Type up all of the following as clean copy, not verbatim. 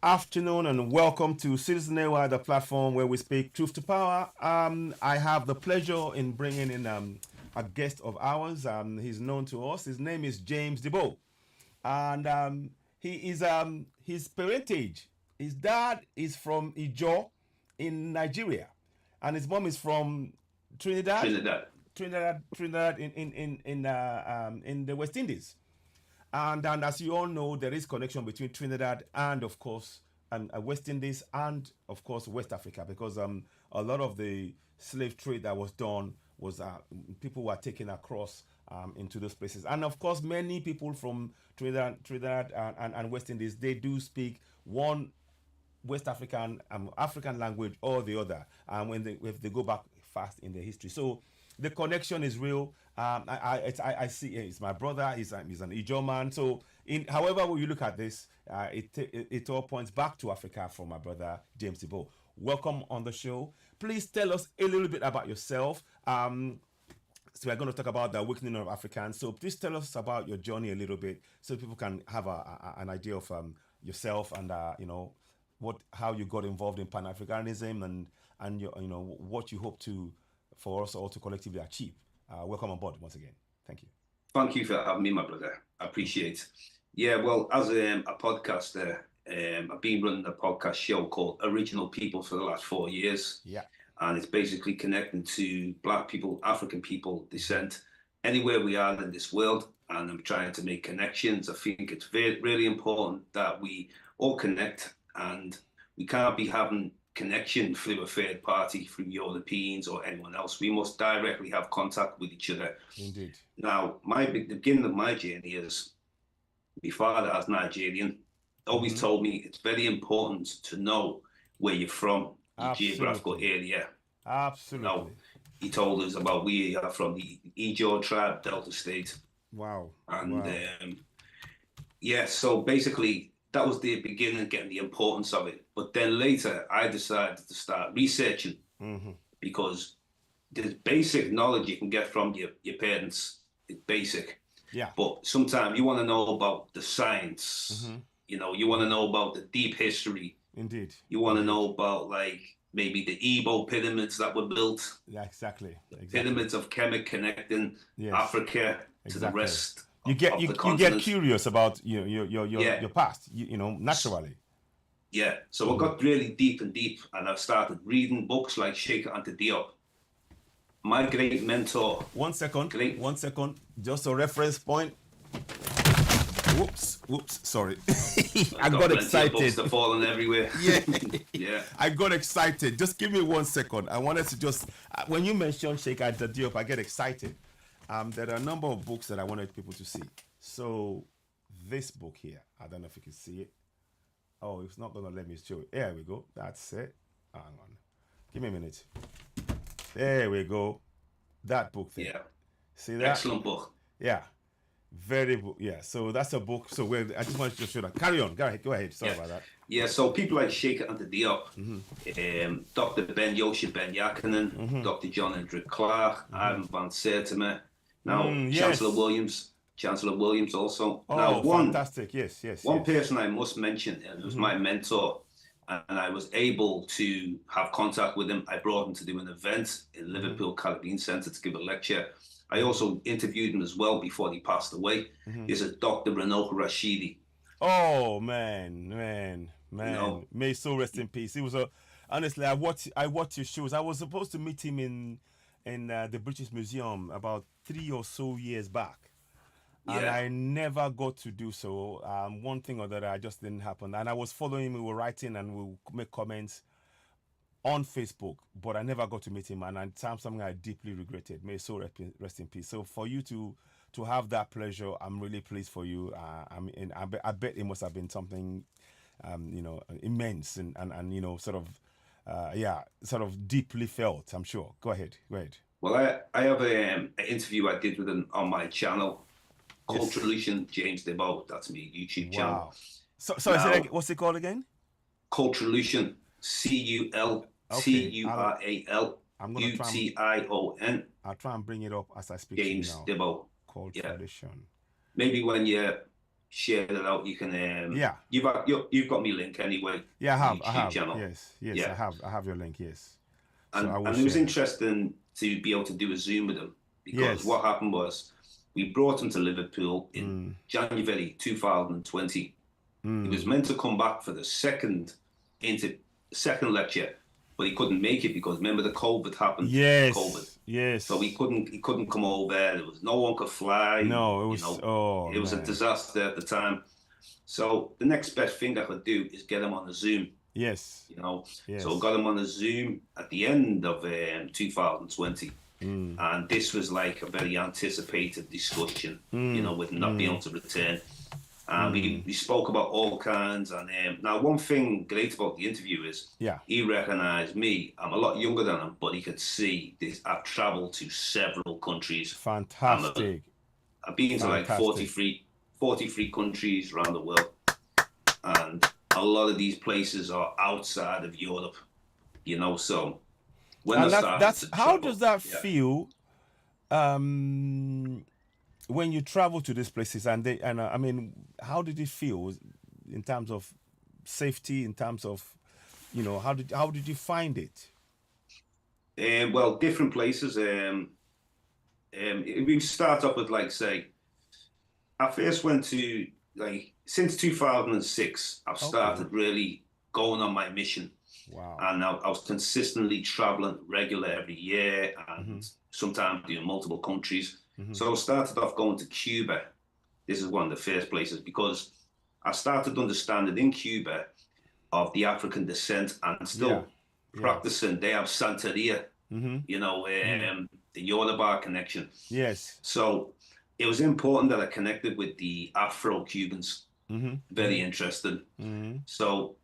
afternoon and welcome to Citizen AY, the platform where we speak truth to power. I have the pleasure in bringing in a guest of ours. He's known to us. His name is James Diboe, and he is his parentage. His dad is from Ijaw in Nigeria, and his mom is from Trinidad. Trinidad in the West Indies. And as you all know, there is connection between Trinidad and, of course, West Indies and, of course, West Africa, because a lot of the slave trade that was done was people were taken across into those places. And, of course, many people from Trinidad and West Indies, they do speak one West African language or the other if they go back fast in the history. So the connection is real. I see it's my brother. He's an Ijaw man. So however you look at this, it all points back to Africa from my brother James Diboe. Welcome on the show. Please tell us a little bit about yourself. So we're going to talk about the awakening of Africans. So please tell us about your journey a little bit, so people can have an idea of yourself and how you got involved in Pan-Africanism and what you hope to for us all to collectively achieve. Welcome on board once again. Thank you. Thank you for having me, my brother. I appreciate it. Yeah, well, as a podcaster, I've been running a podcast show called Original People for the last 4 years. Yeah. And it's basically connecting to Black people, African people, descent, anywhere we are in this world. And I'm trying to make connections. I think it's really important that we all connect, and we can't be having connection through a third party, through Europeans or anyone else. We must directly have contact with each other. Indeed. Now, the beginning of my journey is my father, as Nigerian, always told me it's very important to know where you're from, your geographical area. Absolutely. Now, he told us about we are from the Ijaw tribe, Delta State. Wow. And so basically, that was the beginning, getting the importance of it. But then later, I decided to start researching because there's basic knowledge you can get from your parents. It's basic. Yeah. But sometimes you want to know about the science. You want to know about the deep history. Indeed. You want to know about maybe the Diboe pyramids that were built. Yeah, exactly. Pyramids of Kemet connecting Africa to the rest. You get curious about your past, naturally. Yeah, so I got really deep, and I started reading books like Sheikh Anta Diop. My great mentor. One second, just a reference point. Whoops, sorry. I got excited. Books are falling everywhere. Yeah. I got excited. Just give me 1 second. I wanted to when you mentioned Sheikh Anta Diop, I get excited. There are a number of books that I wanted people to see. So this book here, I don't know if you can see it. Oh, it's not going to let me show it. There we go. That's it. Hang on. Give me a minute. There we go. That book there. Yeah. See that? Excellent book. Yeah. Very book. Yeah. So that's a book. So I just wanted to show that. Carry on. Go ahead. Sorry about that. Yeah. So people like Sheikh Anta Diop, Dr. Ben Yosha Ben Yakinen, Dr. John Hendrik Clark, Ivan van Sertima. Now, Chancellor Williams also. Oh, now, fantastic. Yes. One person I must mention, and it was my mentor, and I was able to have contact with him. I brought him to do an event in Liverpool Caribbean Centre to give a lecture. I also interviewed him as well before he passed away. He's a Dr. Renaud Rashidi. Oh, man. May his soul rest in peace. He was honestly, I watched his shows. I was supposed to meet him in the British Museum about 3 or so years back. And I never got to do so. One thing or the other, I just didn't happen. And I was following him, we were writing and we would make comments on Facebook, but I never got to meet him. And it's something I deeply regretted. May his soul rest in peace. So for you to have that pleasure, I'm really pleased for you. I bet it must have been something, immense and sort of deeply felt, I'm sure. Go ahead. Well, I have an interview I did with him on my channel, Culturolution James Diboe. That's my YouTube channel. Wow. So what's it called again? Culturolution, CULTURALUTION. I'll try and bring it up as I speak James to you now. Diboe. Culturolution. Maybe when you share that out. You can Yeah. you've got me link anyway. Yeah, I YouTube have. channel. Yes, Yeah, I have your link. Yes, so I and will and it was share that. interesting to be able to do a Zoom with him because Yes. what happened was we brought him to Liverpool in Mm, January 2020. He was mm. meant to come back for the second lecture, but he couldn't make it because remember the COVID happened. COVID. Yes, So yes. he couldn't come over. There was no one could fly. No, it You was. know, Oh it was a man. disaster at the time. So the next best thing I could do is get him on the Zoom. Yes, You know, so I yes. got him on the Zoom at the end of 2020, Mm, and this was like a very anticipated discussion. You mm, know, with him not being mm, able to return. And mm. we spoke about all kinds. And now, one thing great about the interview is Yeah. he recognized me. I'm a lot younger than him, but he could see this. I've traveled to several countries. I'm a, Fantastic. I've been to like Fantastic. 43 countries around the world. And a lot of these places are outside of Europe, you know. So when I And started that's to how does travel, that yeah. feel um when you travel to these places and they and I mean how did it feel in terms of safety, in terms of how did you find it? Well, different places. We start off with like say I first went to like since 2006, I've Okay. started really going on my mission, Wow. and I was consistently traveling regular every year, Mm-hmm. and sometimes doing multiple countries. Mm-hmm. So I started off going to Cuba. This is one of the first places because I started understanding in Cuba of the African descent and Yeah. still Yeah. practicing. They have Santeria, Mm-hmm. you know, Mm-hmm. the Yoruba connection. Yes. So it was important that I connected with the Afro-Cubans. Mm-hmm. Very interesting. Mm-hmm. So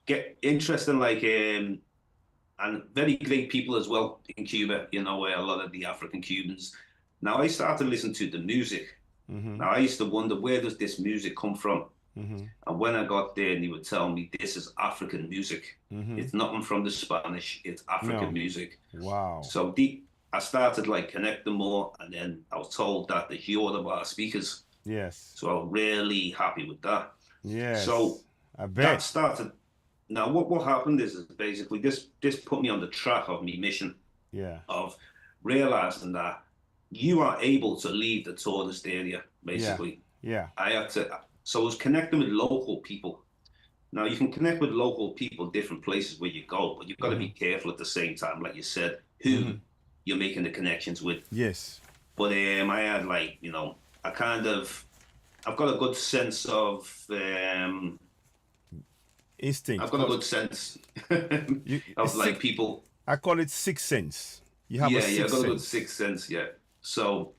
get interesting, like and very great people as well in Cuba. You know, a lot of the African Cubans. Now I started listening to the music. Mm-hmm. Now I used to wonder where does this music come from? Mm-hmm. And when I got there, and he would tell me this is African music. Mm-hmm. It's nothing from the Spanish. It's African No. music. Wow. So I started like connecting more, and then I was told that the Yoruba speakers. Yes. So I'm really happy with that. So Yes. I that bet. started. Now what happened is basically this put me on the track of my mission Yeah. of realizing that you are able to leave the tourist area. Yeah. Basically, Yeah. I had to. So I was connecting with local people. Now you can connect with local people different places where you go, but you've got to Mm-hmm. be careful at the same time, like you said, Mm-hmm. who you're making the connections with. Yes. But I had like I kind of I've got a good sense of I've Instinct. got a good sense of It's like six. people. I call it sixth sense. You have a Yeah, I've sixth got a good sense. sixth sense. Yeah, so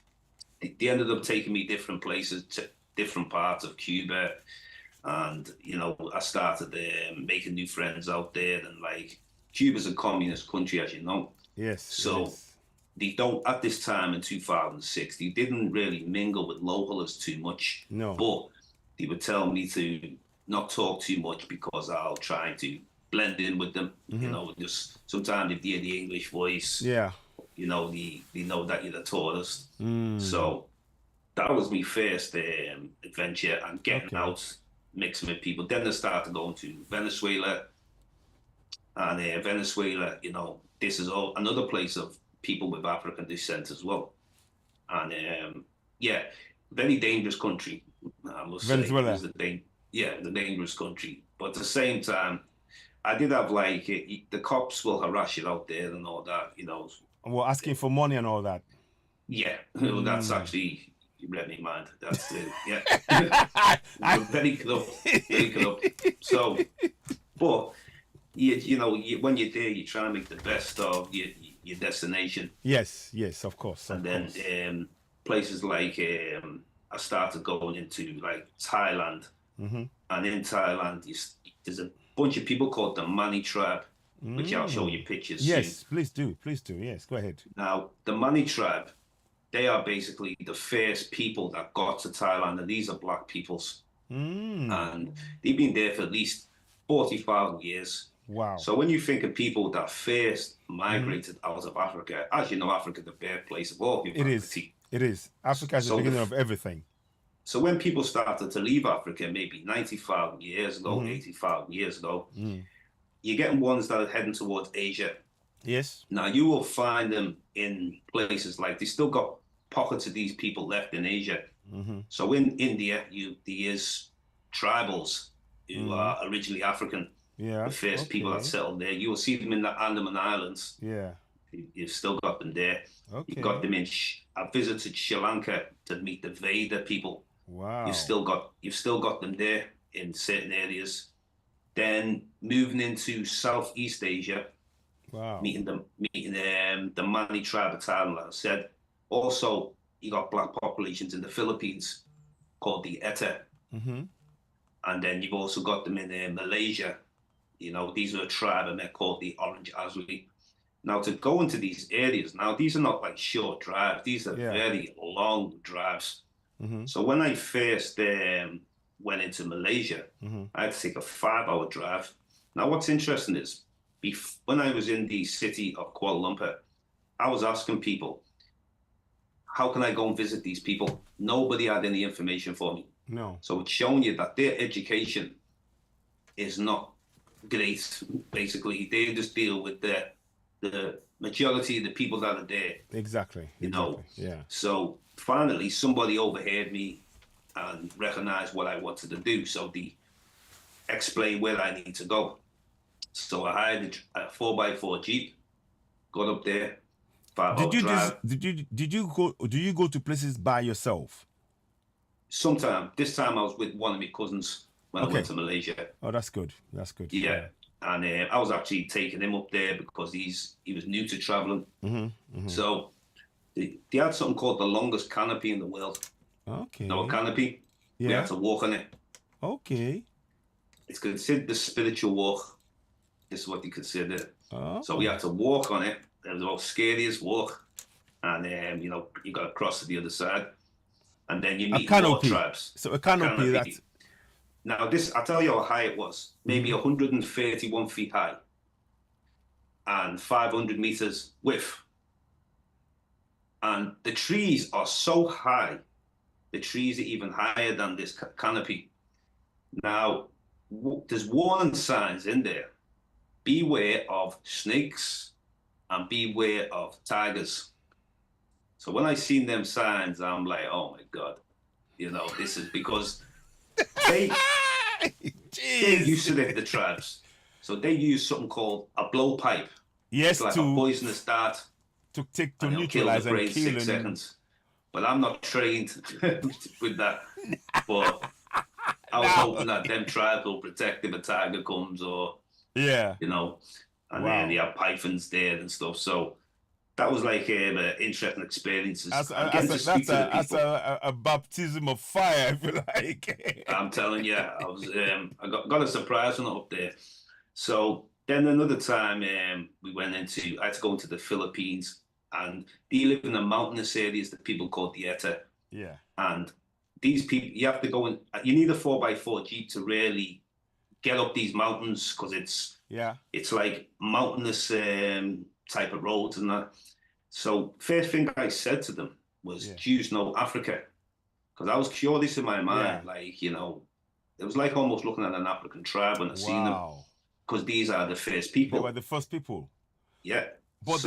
they ended up taking me different places to different parts of Cuba, and I started making new friends out there. And like Cuba's a communist country, as you know, Yes, it so is. they don't at this time in 2006. They didn't really mingle with locals too much, No. but they would tell me to not talk too much because I'll try to blend in with them. Mm-hmm. Just sometimes they hear the English voice. Yeah. They know that you're a tourist. Mm. So that was my first adventure and getting Okay. out, mixing with people. Then I started going to Venezuela, and Venezuela, this is another place of people with African descent as well. And yeah, very dangerous country, I must say. It was Venezuela. the dangerous country. But at the same time, I did have like the cops will harass you out there and all that. We're asking for money and all that. Yeah, that's Mm. actually you read me mind. That's yeah, I, very corrupt, very corrupt. So, but when you're there, you try to make the best of your destination, yes, yes, of course, and of then course. places like I started going into like Thailand, Mm-hmm. and in Thailand, there's a bunch of people called the Mani tribe, which I'll show Mm. you pictures soon. Yes, please do. Please do. Yes, go ahead. Now, the Mani tribe, they are basically the first people that got to Thailand, and these are black peoples, Mm. and they've been there for at least 40,000 years. Wow. So when you think of people that first Mm-hmm. migrated out of Africa, as you know, Africa, the birthplace of all It is. humanity. It is. Africa is the So beginning of everything. So when people started to leave Africa, maybe 90,000 years ago, Mm-hmm. 80,000 years ago, Mm. you're getting ones that are heading towards Asia. Yes. Now you will find them in places like they still got pockets of these people left in Asia. Mm-hmm. So in India, there's tribals who Mm-hmm. are originally African, Yeah. the first people that Okay. settled there. You will see them in the Andaman Islands. Yeah. You've still got them there. You've got Okay. them in. I visited Sri Lanka to meet the Veda people. Wow. You've still got them there in certain areas. Then moving into Southeast Asia, Wow. meeting the Mani tribe of Thailand, like I said. Also, you got black populations in the Philippines called the Eta, Mm-hmm. and then you've also got them in Malaysia. You know, these are a tribe and they're called the Orange Azuli. Now, to go into these areas, now these are not like short drives; these are Yeah. very long drives. Mm-hmm. So when I first went into Malaysia, Mm-hmm. I had to take a 5-hour drive. Now, what's interesting is when I was in the city of Kuala Lumpur, I was asking people, how can I go and visit these people? Nobody had any information for me. No. So it's showing you that their education is not great. Basically, they just deal with the majority of the people that are there. Exactly. You know. Yeah. So finally, somebody overheard me and recognized what I wanted to do. So they explained where I need to go. So I hired a 4x4 Jeep, got up there, 5-hour drive. Do you go to places by yourself? Sometime, this time I was with one of my cousins when I went to Malaysia. Oh, that's good. That's good. Yeah. And I was actually taking him up there because he was new to traveling. Mm-hmm. Mm-hmm. So they had something called the longest canopy in the world. Okay. No, a canopy. Yeah. We had to walk on it. Okay. It's considered the spiritual walk. This is what you consider it. Oh. So we had to walk on it. It was the most scariest walk. And, you got to cross to the other side. And then you meet more tribes. So a canopy. That's... Now, I'll tell you how high it was. Maybe 131 feet high. And 500 meters width. And the trees are so high. The trees are even higher than this canopy. Now, there's warning signs in there. Beware of snakes and beware of tigers. So when I seen them signs, I'm like, oh my God, this is because they're used to the tribes. So they use something called a blowpipe. Yes, it's like a poisonous dart. To neutralize and kill 6 seconds. But I'm not trained with that. But I was hoping that them tribes will protect if a tiger comes or, and then they have pythons there and stuff. So that was like interesting experiences. That's a baptism of fire, if you like. I'm telling you, I got a surprise when I was up there. So then another time I had to go into the Philippines, and they live in the mountainous areas that people call the Eta. Yeah. And these people, you have to go in, you need a 4x4 Jeep to really get up these mountains because it's like mountainous type of roads and that. So first thing I said to them was, do you know Africa? Because I was curious in my mind, it was like almost looking at an African tribe when I seen them. Because these are the first people. They were the first people. Yeah. But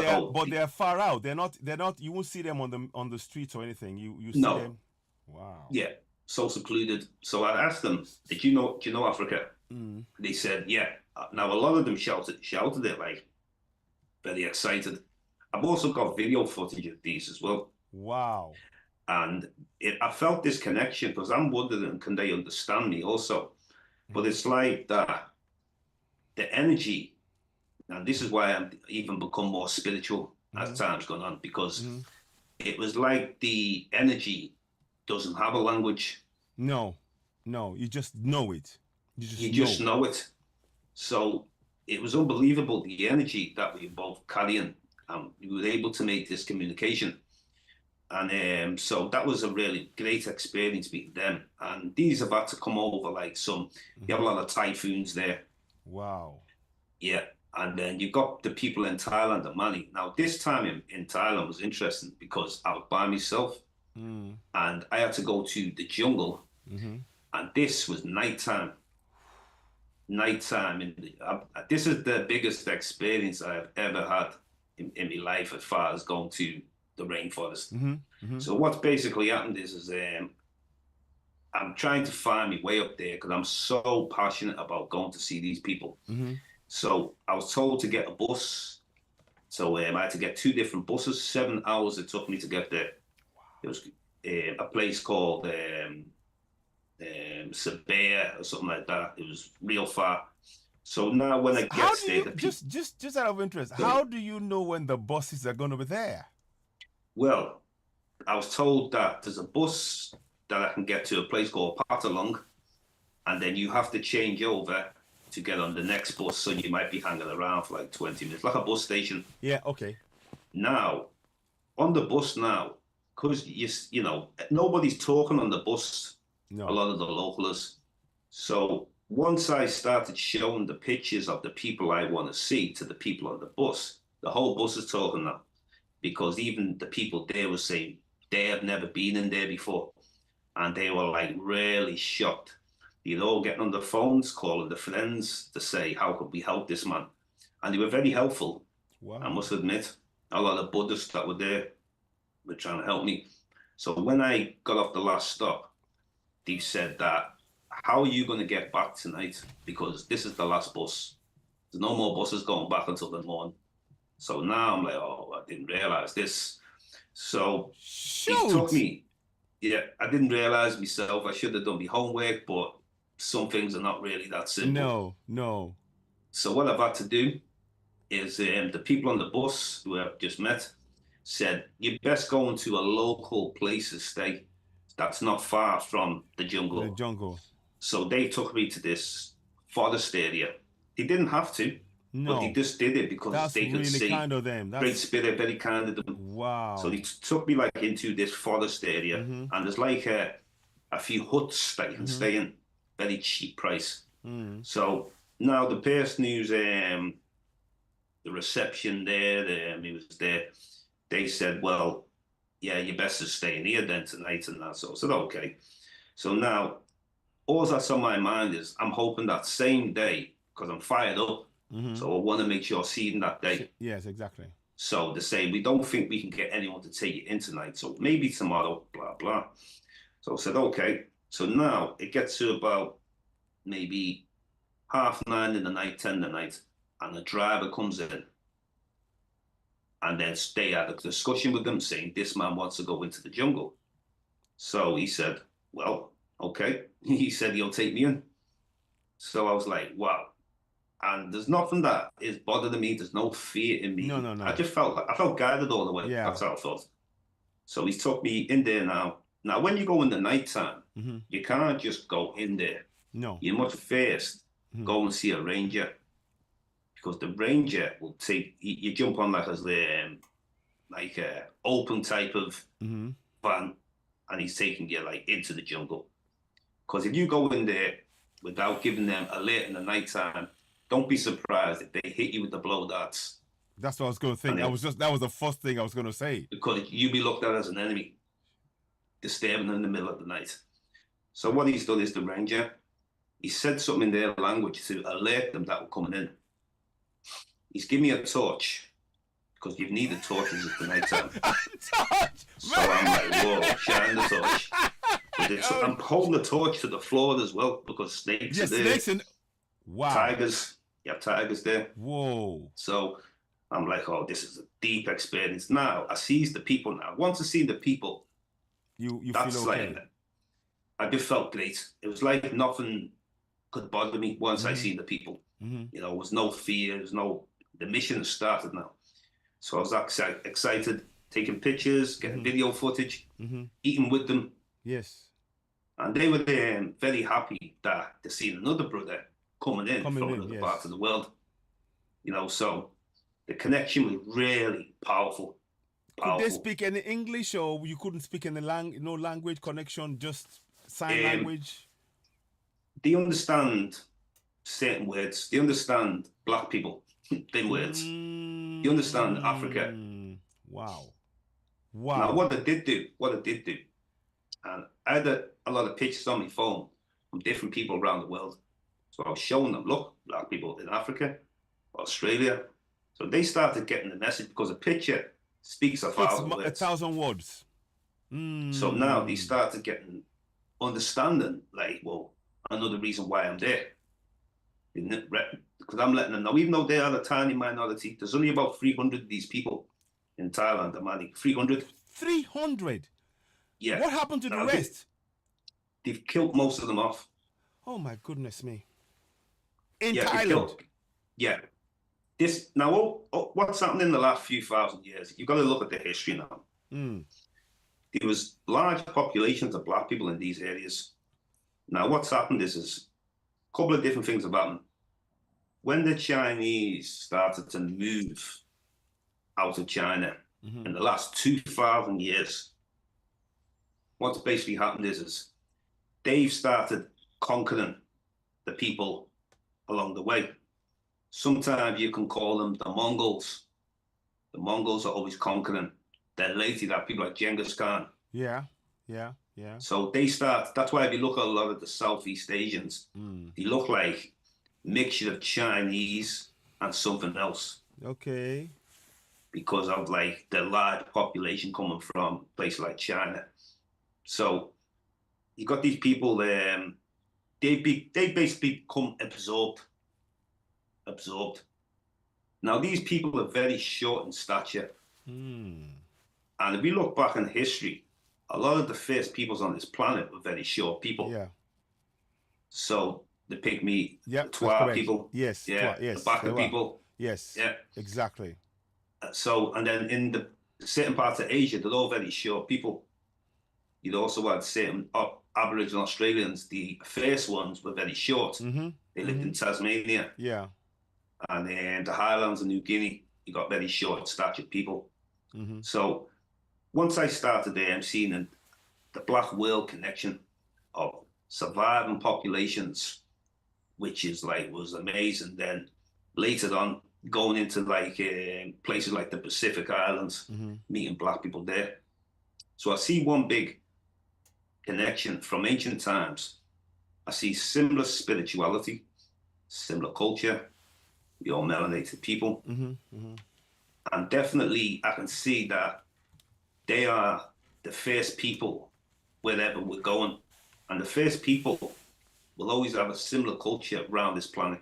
they are far out. They're not. You won't see them on the streets or anything. You see them. Wow. Yeah. So secluded. So I asked them, do you know Africa? Mm. They said, yeah. Now a lot of them shouted it like very excited. I've also got video footage of these as well. Wow. And I felt this connection because I'm wondering, can they understand me also? But it's like that. The energy, and this is why I'm even become more spiritual as time's gone on, because it was like the energy doesn't have a language. No, you just know it. You just know it. So it was unbelievable, the energy that we were both carrying, and we were able to make this communication. And so that was a really great experience meeting them. And these have had to come over like you have a lot of typhoons there. Wow. Yeah. And then you got the people in Thailand and Mali. Now, this time in Thailand was interesting because I was by myself. and I had to go to the jungle, and this was nighttime. Nighttime, and this is the biggest experience I've ever had in my life as far as going to the rainforest. So what's basically happened is I'm trying to find my way up there because I'm so passionate about going to see these people. So I was told to get a bus. So I had to get 2 different buses. 7 hours it took me to get there. It was a place called Diboe or something like that. It was real far. So now when I get there, just out of interest, how do you know when the buses are going to be there? Well, I was told that there's a bus that I can get to a place called Patalong, and then you have to change over to get on the next bus. So you might be hanging around for like 20 minutes, like a bus station. Yeah, okay. Now, on the bus now, because you know, nobody's talking on the bus. No. A lot of the locals. So once I started showing the pictures of the people I want to see to the people on the bus, the whole bus is talking now, because even the people there were saying they had never been in there before, and they were like really shocked. You know, getting on the phones, calling the friends to say, how could we help this man? And they were very helpful. Wow. I must admit, a lot of Buddhists that were there were trying to help me. So when I got off the last stop, they said that, how are you going to get back tonight? Because this is the last bus. There's no more buses going back until the morning. So now I'm like, oh, I didn't realize this. So it took me, I didn't realize myself. I should have done my homework, but some things are not really that simple. No. So what I've had to do is the people on the bus who I've just met said, you best go into a local place to stay that's not far from the jungle. The jungle. So they took me to this forest area. They didn't have to, but they just did it because they could see. Kind of them. That's Great spirit, very kind of them. Wow. So they took me like into this forest area, and there's like a few huts that you can stay in, very cheap price. So now the person who's the reception there, he was there. They said, well, yeah, you best is staying here then tonight and that. So I said, okay. So now, all that's on my mind is I'm hoping that same day, because I'm fired up, so I want to make sure I see them that day. Yes, exactly. So they say, we don't think we can get anyone to take you in tonight, so maybe tomorrow, blah, blah. So I said, okay. So now it gets to about maybe 9:30 in the night, 10 in the night, and the driver comes in. And then they had a discussion with them saying, this man wants to go into the jungle. So he said, well, okay. He said, he'll take me in. So I was like, wow. And there's nothing that is bothering me. There's no fear in me. No. I just felt guided all the way. Yeah. That's how I felt. So he took me in there now. Now, when you go in the nighttime, you can't just go in there. No. You must first go and see a ranger. Because the ranger will take you jump on like a open type of van, and he's taking you like into the jungle. Because if you go in there without giving them alert in the nighttime, don't be surprised if they hit you with the blow darts. That's what I was going to think. That was the first thing I was going to say. Because you'll be looked at as an enemy, disturbing in the middle of the night. So what he's done is the ranger, he said something in their language to alert them that were coming in. He's given me a torch, because you need a torch in the nighttime. So I'm like, whoa, shine the torch. But I'm holding the torch to the floor as well, because snakes are there. Snakes and wow. Tigers. You have tigers there. Whoa. So I'm like, oh, this is a deep experience. Now I sees the people now. Once I see the people, you that's feel okay. like, I just felt great. It was like nothing could bother me once I seen the people. You know, there was no fear, the mission has started now. So I was excited, taking pictures, getting video footage, eating with them. Yes. And they were very happy that they seen another brother coming in from another part of the world. You know, so the connection was really powerful. Could they speak any English, or you couldn't speak any no language connection, just sign language? They understand certain words. They understand black people, them words. They understand Africa. Wow. Now, what I did do And I had a lot of pictures on my phone from different people around the world. So I was showing them, look, black people in Africa, Australia. So they started getting the message because a picture speaks a Speaks thousand a words. thousand words. So now they started getting understanding, like, well, another reason why I'm there. Because I'm letting them know, even though they are a tiny minority, there's only about 300 of these people in Thailand and Mali. 300. 300. Yeah. What happened to the Now, rest? they've killed most of them off. Oh my goodness me. In Yeah, they've Thailand. killed. Yeah. This now, what's happened in the last few thousand years? You've got to look at the history now. There was large populations of black people in these areas. Now, what's happened is a couple of different things have happened. When the Chinese started to move out of China in the last 2,000 years, what's basically happened is they've started conquering the people along the way. Sometimes you can call them the Mongols. The Mongols are always conquering. Then later you have people like Genghis Khan. Yeah. So that's why if you look at a lot of the Southeast Asians, they look like mixture of Chinese and something else. Okay. Because of like the large population coming from places like China. So you got these people, they basically become absorbed. Now these people are very short in stature. And if we look back in history, a lot of the first peoples on this planet were very short people. Yeah. So the pygmy, the Twa people, yes, the Baka people, yes, yeah, exactly. So and then in the certain parts of Asia, they're all very short people. You'd also had certain Aboriginal Australians. The first ones were very short. They lived in Tasmania. Yeah. And then the Highlands of New Guinea, you got very short statured people. So once I started there, I'm seeing the black world connection of surviving populations, which is like was amazing. Then later on, going into like places like the Pacific Islands, meeting black people there. So I see one big connection from ancient times. I see similar spirituality, similar culture. We all melanated people. And definitely I can see that they are the first people wherever we're going. And the first people will always have a similar culture around this planet.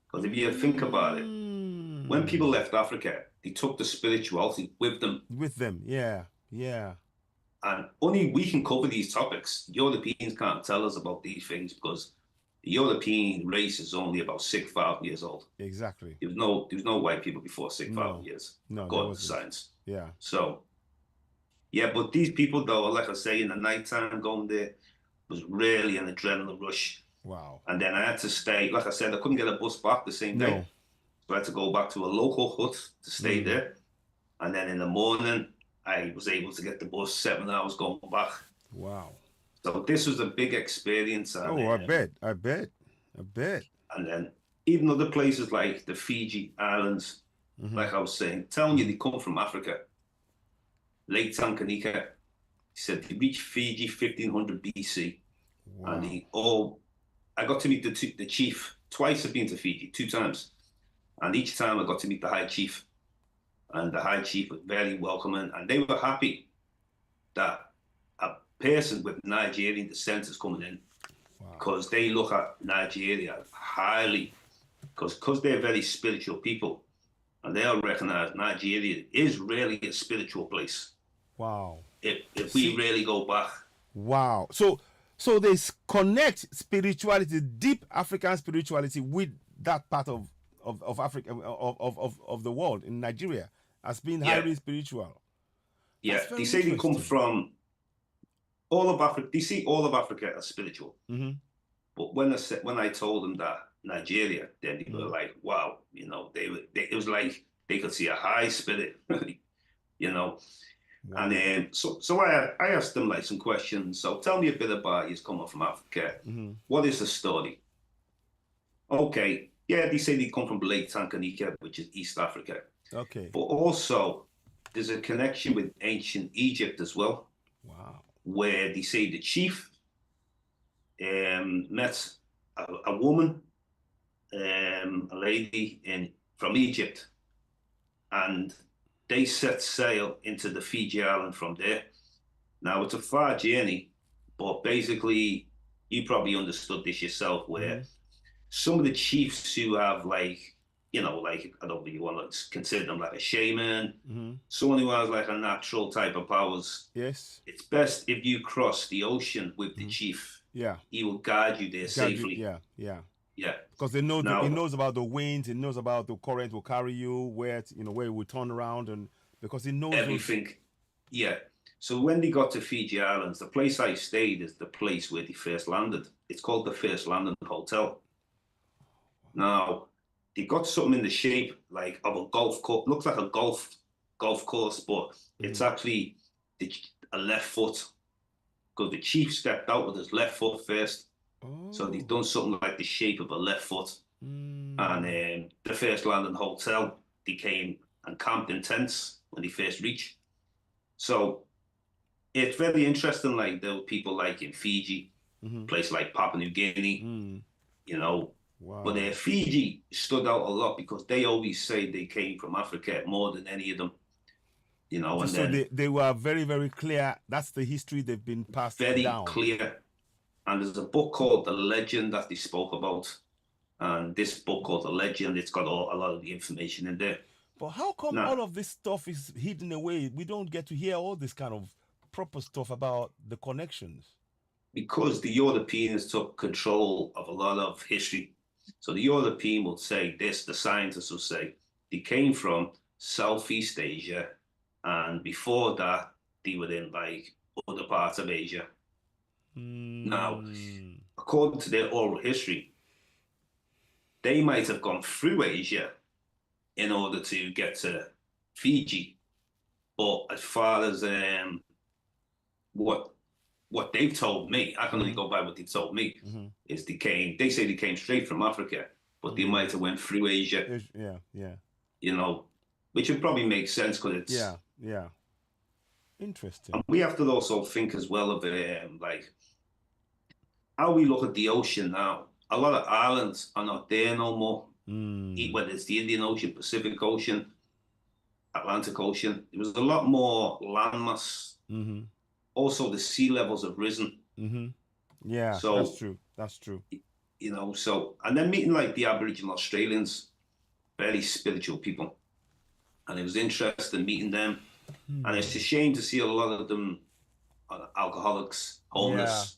Because if you think about it, when people left Africa, they took the spirituality with them. Yeah. And only we can cover these topics. Europeans can't tell us about these things because the European race is only about 6,000 years old. Exactly. There was no white people before 6,000 years. No, according to science. Yeah. So, yeah, but these people though, like I say, in the nighttime going there was really an adrenaline rush. Wow. And then I had to stay, like I said, I couldn't get a bus back the same day. So I had to go back to a local hut to stay there. And then in the morning, I was able to get the bus 7 hours going back. Wow. So this was a big experience. And, I bet. And then even other places like the Fiji Islands, like I was saying, telling you they come from Africa. Lake Tanganyika, he said they reached Fiji 1500 BC. Wow. And I got to meet the chief. Twice I've been to Fiji, 2 times. And each time I got to meet the high chief. And the high chief was very welcoming. And they were happy that a person with Nigerian descent is coming in. Because they look at Nigeria highly. Because they're very spiritual people. And they'll recognize Nigeria is really a spiritual place. Wow. If we really go back. Wow. So they connect spirituality, deep African spirituality, with that part of Africa, of the world in Nigeria as being highly spiritual. Yeah, they say they come from all of Africa. They see all of Africa as spiritual. But when I told them that Nigeria, then they were like, wow, you know, it was like they could see a high spirit, you know. Wow. And then so I asked them like some questions. So tell me a bit about you coming from Africa. What is the story? Okay, yeah, they say they come from Lake Tanganyika, which is East Africa. Okay. But also there's a connection with ancient Egypt as well. Wow. where they say the chief met a woman, a lady from Egypt, and they set sail into the Fiji Island from there. Now it's a far journey, but basically, you probably understood this yourself, where some of the chiefs who have like I don't know if you want to consider them like a shaman, someone who has like a natural type of powers. Yes. It's best if you cross the ocean with the chief. Yeah. He will guide you there safely. Yeah. Yeah. Yeah. Because he knows about the winds, he knows about the current will carry you, where where it will turn around, and because he knows everything. Yeah. So when they got to Fiji Islands, the place I stayed is the place where they first landed. It's called the First Landing Hotel. Now, they got something in the shape like of a golf course, looks like a golf course, but it's actually a left foot, because the chief stepped out with his left foot first. So they've done something like the shape of a left foot. And the First Landing Hotel, they came and camped in tents when they first reached. So it's very interesting, like there were people like in Fiji, place like Papua New Guinea, Wow. But Fiji stood out a lot because they always say they came from Africa more than any of them, And so then they were very, very clear. That's the history they've been passed down. Very clear. And there's a book called The Legend that they spoke about. And this book called The Legend, it's got a lot of the information in there. But how come all of this stuff is hidden away? We don't get to hear all this kind of proper stuff about the connections. Because the Europeans took control of a lot of history. So the European will say this, the scientists will say, they came from Southeast Asia, and before that, they were in like other parts of Asia. Now, according to their oral history, they might have gone through Asia in order to get to Fiji. But as far as what they've told me, I can only go by what they've told me, is they say they came straight from Africa, but they might have went through Asia. Yeah. Which would probably make sense because it's... Yeah. Interesting. And we have to also think as well of like how we look at the ocean now. A lot of islands are not there no more. Whether it's the Indian Ocean, Pacific Ocean, Atlantic Ocean, there was a lot more landmass. Also, the sea levels have risen. Yeah, so, that's true. So, and then meeting like the Aboriginal Australians, very spiritual people. And it was interesting meeting them. And it's a shame to see a lot of them alcoholics, homeless.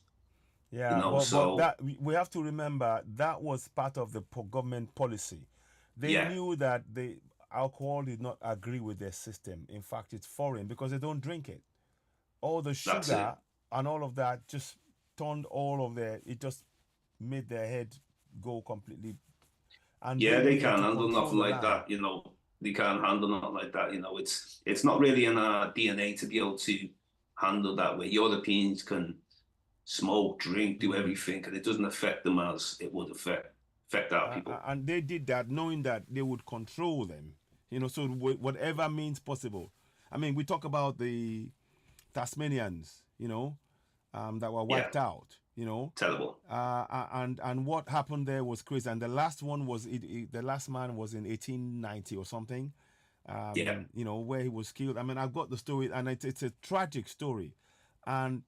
Yeah, but that, we have to remember that was part of the government policy. They knew that the alcohol did not agree with their system. In fact, it's foreign because they don't drink it. All the sugar and all of that just turned it just made their head go completely. And they can't handle nothing like that, They can't handle nothing like that, It's not really in our DNA to be able to handle that way. Europeans can smoke, drink, do everything, and it doesn't affect them as it would affect our people. And they did that knowing that they would control them, so whatever means possible. I mean, we talk about the Tasmanians, that were wiped out, Terrible. And what happened there was crazy. And the last one was the last man was in 1890 or something. Where he was killed. I mean, I've got the story, and it's a tragic story, and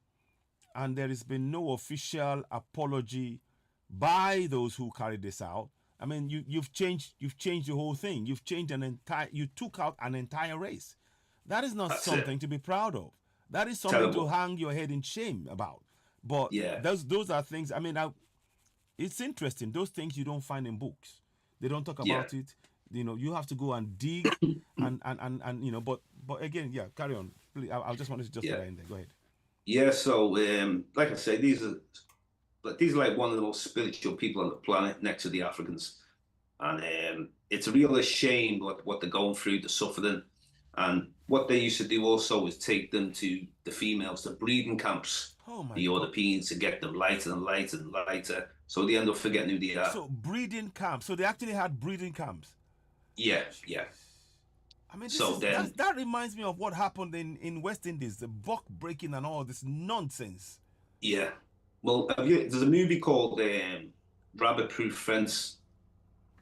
there has been no official apology by those who carried this out. I mean, you've changed the whole thing. You took out an entire race. That is not something to be proud of. That is something to hang your head in shame about. But those are things. I mean, it's interesting. Those things you don't find in books. They don't talk about it. You have to go and dig and But again, carry on. Please, I just wanted to just put that in there. Go ahead. Yeah. So, like I say, these are like one of the most spiritual people on the planet, next to the Africans, and it's a real shame what they're going through, the suffering. And what they used to do also is take them to the females, the breeding camps, the Europeans, to get them lighter and lighter and lighter. So they end up forgetting who they are. So breeding camps. So they actually had breeding camps. Yeah. I mean, So then, that reminds me of what happened in West Indies, the buck breaking and all this nonsense. yeah. Well, there's a movie called Rabbit Proof Fence.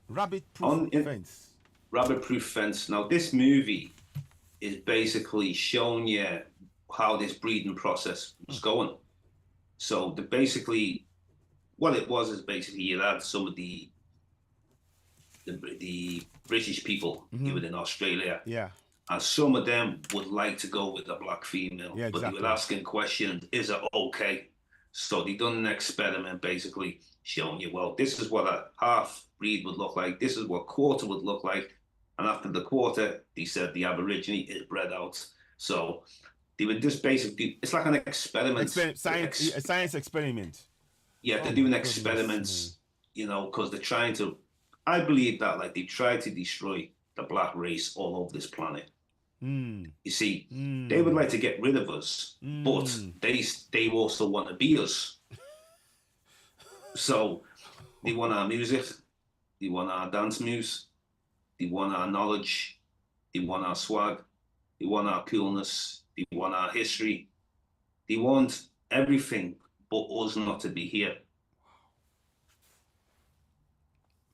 Rabbit proof On fence. Rabbit Proof Fence. Now, this movie is basically showing you how this breeding process was going. So basically, what it was is basically you had some of the British people who were in Australia, Yeah. and some of them would like to go with a black female, Yeah, but they exactly. were asking questions: is it okay? So they done an experiment, basically showing you, well, this is what a half breed would look like. This is what quarter would look like, and after the quarter, they said the Aborigine is bred out. So they would just basically, it's like an experiment. Science experiment. Yeah, Oh they're my doing goodness me. experiments, because they're trying to. I believe that like they try to destroy the black race all over this planet. Mm. You see, Mm. they would like to get rid of us, but they also want to be us. So they want our music, they want our dance moves, they want our knowledge, they want our swag, they want our coolness, they want our history, they want everything but us not to be here.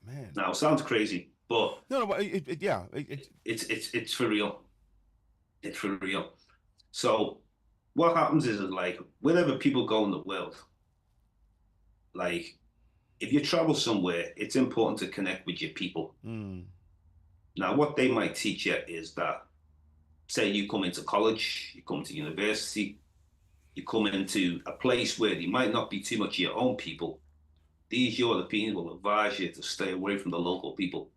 Man. Now, it sounds crazy, but no, but it's for real. It's for real. So what happens is like wherever people go in the world, like if you travel somewhere, it's important to connect with your people. Now, what they might teach you is that, say you come into college, you come to university, you come into a place where there might not be too much of your own people. These Europeans will advise you to stay away from the local people.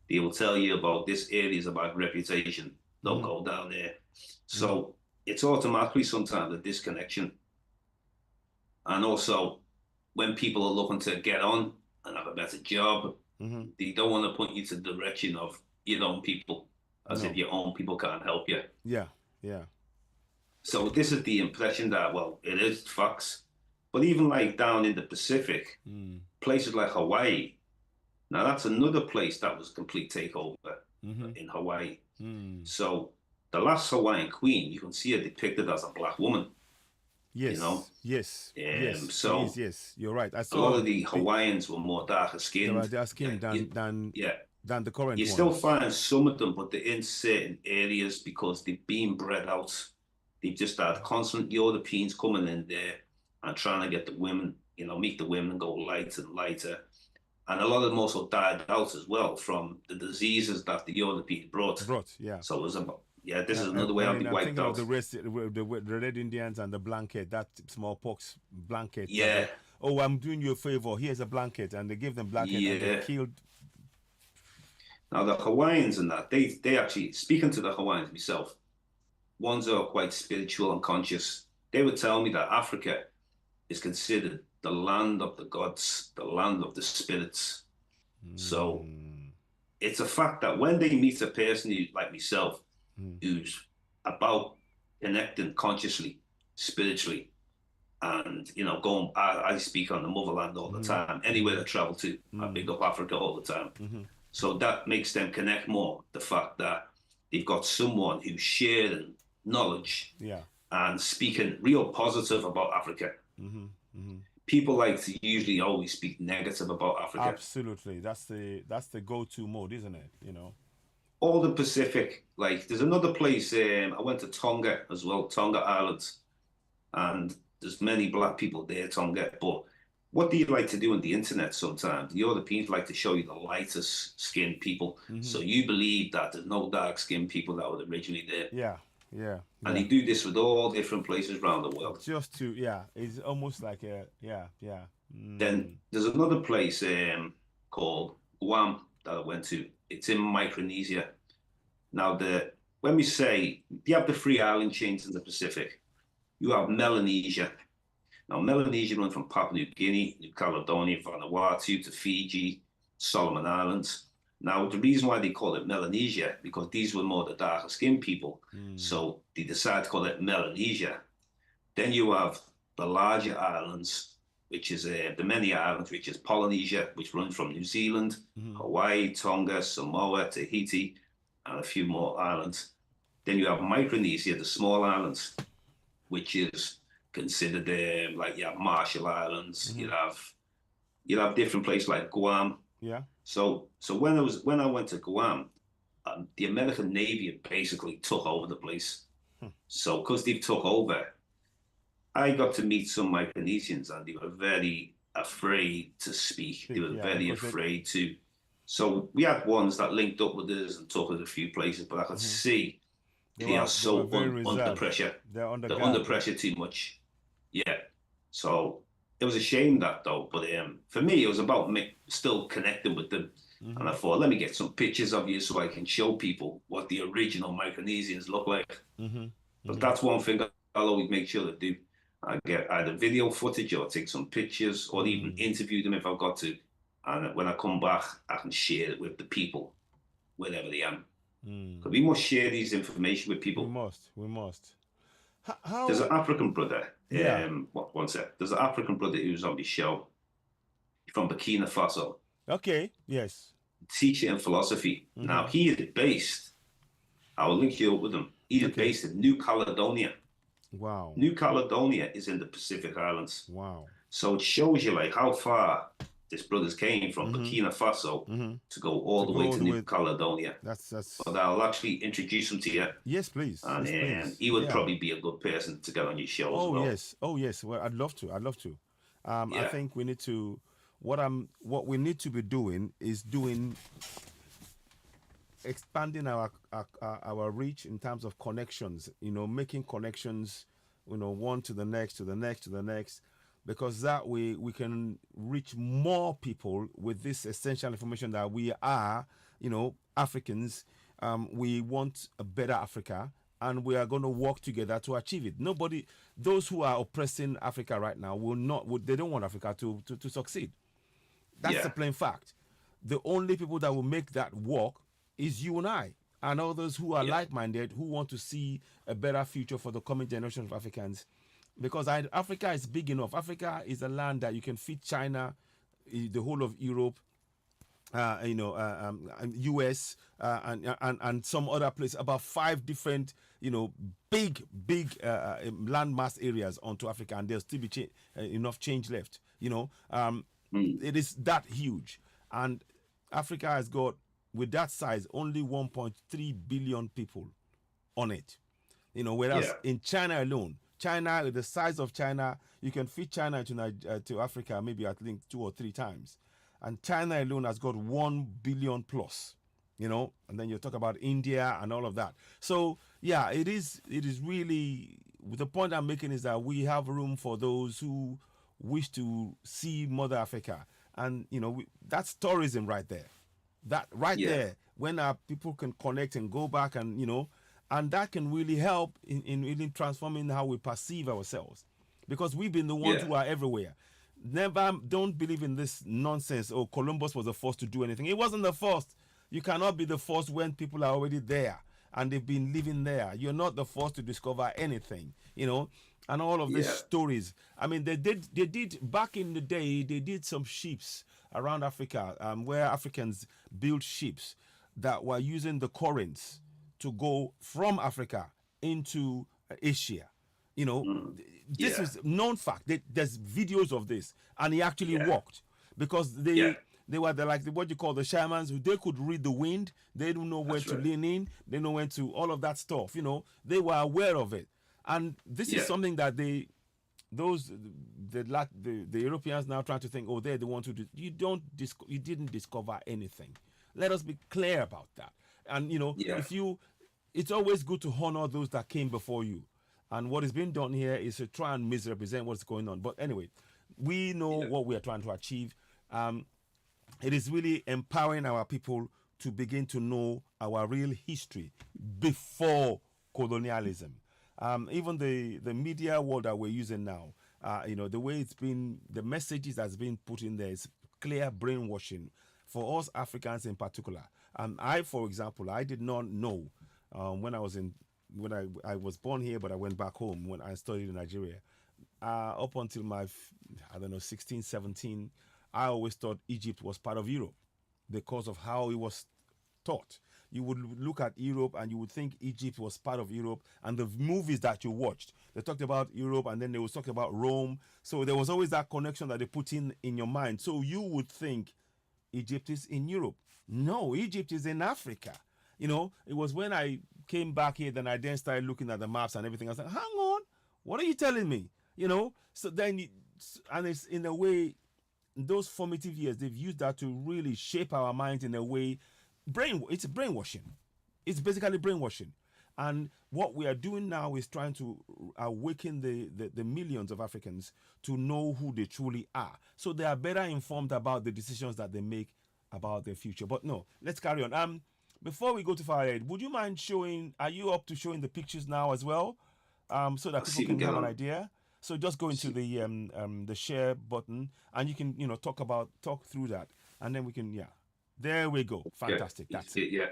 They will tell you about this area is about reputation. Don't go down there. So it's automatically sometimes a disconnection. And also, when people are looking to get on and have a better job, they don't want to put you to the direction of your own people, as if your own people can't help you. Yeah, yeah. So this is the impression that, well, it is facts. But even like down in the Pacific, places like Hawaii, now that's another place that was a complete takeover in Hawaii. So the last Hawaiian queen, you can see her depicted as a black woman. Yes, yes, yes. So yes, you're right. I saw a lot of the Hawaiians were more darker skinned. They were darker skinned than the current You ones. still find some of them, but they're in certain areas because they've been bred out. They've just had constant Europeans coming in there and trying to get the women, make the women go lighter and lighter. And a lot of them also died out as well from the diseases that the Europeans brought. Yeah. So it was about, this is another way I'll be wiped out. Of the Red Indians and the blanket, that smallpox blanket. Yeah. Oh, I'm doing you a favor. Here's a blanket, and they give them blanket and they killed. Now the Hawaiians and that, they actually, speaking to the Hawaiians myself, ones that are quite spiritual and conscious, they would tell me that Africa is considered the land of the gods, the land of the spirits. So it's a fact that when they meet a person like myself, who's about connecting consciously, spiritually, and going, I speak on the motherland all the time. Anywhere I travel to, I pick up Africa all the time. So that makes them connect more. The fact that they've got someone who's sharing knowledge and speaking real positive about Africa. People like to usually always speak negative about Africa. Absolutely, that's the go-to mode, isn't it? All the Pacific, like there's another place. I went to Tonga as well, Tonga Islands, and there's many black people there, Tonga. But what do you like to do on the internet sometimes? The Europeans like to show you the lightest skinned people, so you believe that there's no dark skinned people that were originally there. Yeah. And they do this with all different places around the world. Just to, it's almost like Then there's another place called Guam that I went to. It's in Micronesia. Now, when we say, you have the 3 island chains in the Pacific, you have Melanesia. Now, Melanesia runs from Papua New Guinea, New Caledonia, Vanuatu to Fiji, Solomon Islands. Now, the reason why they call it Melanesia, because these were more the darker skinned people. So they decided to call it Melanesia. Then you have the larger islands, which is the many islands, which is Polynesia, which runs from New Zealand, Hawaii, Tonga, Samoa, Tahiti, and a few more islands. Then you have Micronesia, the small islands, which is considered like you have Marshall Islands. Mm-hmm. You have different places like Guam. Yeah. So when I went to Guam, the American Navy basically took over the place. Hmm. So because they took over, I got to meet some Micronesians, and they were very afraid to speak. They were Yeah, very because they. afraid to. So we had ones that linked up with us and took us a few places, but I could Mm-hmm. see they are They were so very under reserved. pressure. They're under They're under guard. Yeah. pressure too much. Yeah. So it was a shame that though, but for me, it was about me still connecting with them. And Mm-hmm. I thought, let me get some pictures of you so I can show people what the original Micronesians look like. Mm-hmm. But Mm-hmm. that's one thing I'll always make sure to do. I get either video footage or take some pictures or even Mm. interview them if I've got to. And when I come back, I can share it with the people wherever they are. Mm. Because we must share these information with We people. must. We must. There's How? an African brother. Yeah. One sec. There's an African brother who's on the show from Burkina Faso, Okay. Yes. teacher in philosophy. Now Mm-hmm. he is based. I will link you up with him. He is Okay. based in New Caledonia. Wow. New Caledonia is in the Pacific Islands. Wow. So it shows you like how far this brothers came from Mm-hmm. Burkina Faso Mm-hmm. to go all To the go way all to the New way. Caledonia. That's. But I'll actually introduce him to you, Yes, please. and Yes, please. he would Yeah. probably be a good person to get on your show as Oh well. yes. Oh yes. Well, I'd love to. I'd love to. I Yeah, think we need to. What we need to be doing is expanding our reach in terms of connections. Making connections. One to the next, to the next, to the next, because that way we can reach more people with this essential information that we are, Africans. We want a better Africa, and we are going to work together to achieve it. Nobody, those who are oppressing Africa right now, will not. They don't want Africa to succeed. That's the yeah, plain fact. The only people that will make that work is you and I, and others who are yeah, like-minded, who want to see a better future for the coming generation of Africans. Because Africa is big enough. Africa is a land that you can feed China, the whole of Europe, US, and some other place. About 5 different, big landmass areas onto Africa, and there'll still be enough change left. mm, It is that huge, and Africa has got, with that size, only 1.3 billion people on it. Whereas yeah, in China alone, China, the size of China, you can feed China to Africa maybe I think 2 or 3 times, and China alone has got 1 billion plus. And then you talk about India and all of that. So yeah, it is really, the point I'm making is that we have room for those who wish to see Mother Africa, and that's tourism right there. That right yeah, there, when our people can connect and go back, and that can really help in really transforming how we perceive ourselves, because we've been the ones yeah, who are everywhere. Never, don't believe in this nonsense. Oh, Columbus was the first to do anything. It wasn't the first. You cannot be the first when people are already there and they've been living there. You're not the first to discover anything, and all of these yeah, stories. I mean, they did back in the day. They did some ships around Africa, where Africans built ships that were using the currents to go from Africa into Asia. You know, mm, this yeah, is known fact. There's videos of this, and it actually yeah, worked, because yeah. they were like what you call the shamans, who they could read the wind. They don't know when That's to right. lean in. They know when to, all of that stuff. They were aware of it, and this is Yeah, something that the Europeans now trying to think, oh, they're the ones who did. You didn't discover anything. Let us be clear about that. And yeah, it's always good to honor those that came before you. And what is being done here is to try and misrepresent what's going on. But anyway, we know yeah, what we are trying to achieve. It is really empowering our people to begin to know our real history before colonialism. Even the media world that we're using now, the way it's been, the messages that's been put in there is clear brainwashing for us Africans in particular. For example, I did not know when I was born here, but I went back home when I studied in Nigeria. Up until my, I don't know, 16, 17, I always thought Egypt was part of Europe because of how it was thought. You would look at Europe and you would think Egypt was part of Europe. And the movies that you watched, they talked about Europe and then they would talk about Rome. So there was always that connection that they put in your mind. So you would think Egypt is in Europe. No, Egypt is in Africa. You know, it was when I came back here, then I then started looking at the maps and everything. I was like, hang on, what are you telling me? You know, so then, and it's in a way, those formative years, they've used that to really shape our minds in a way. It's brainwashing. It's basically brainwashing. And what we are doing now is trying to awaken the millions of Africans to know who they truly are. So they are better informed about the decisions that they make about their future. But no, let's carry on. Before we go too far ahead, would you mind are you up to showing the pictures now as well? So that people can have an idea. So just go into the share button and you can, talk through that. And then we can, there we go. Fantastic. Yeah, that's it. Yeah.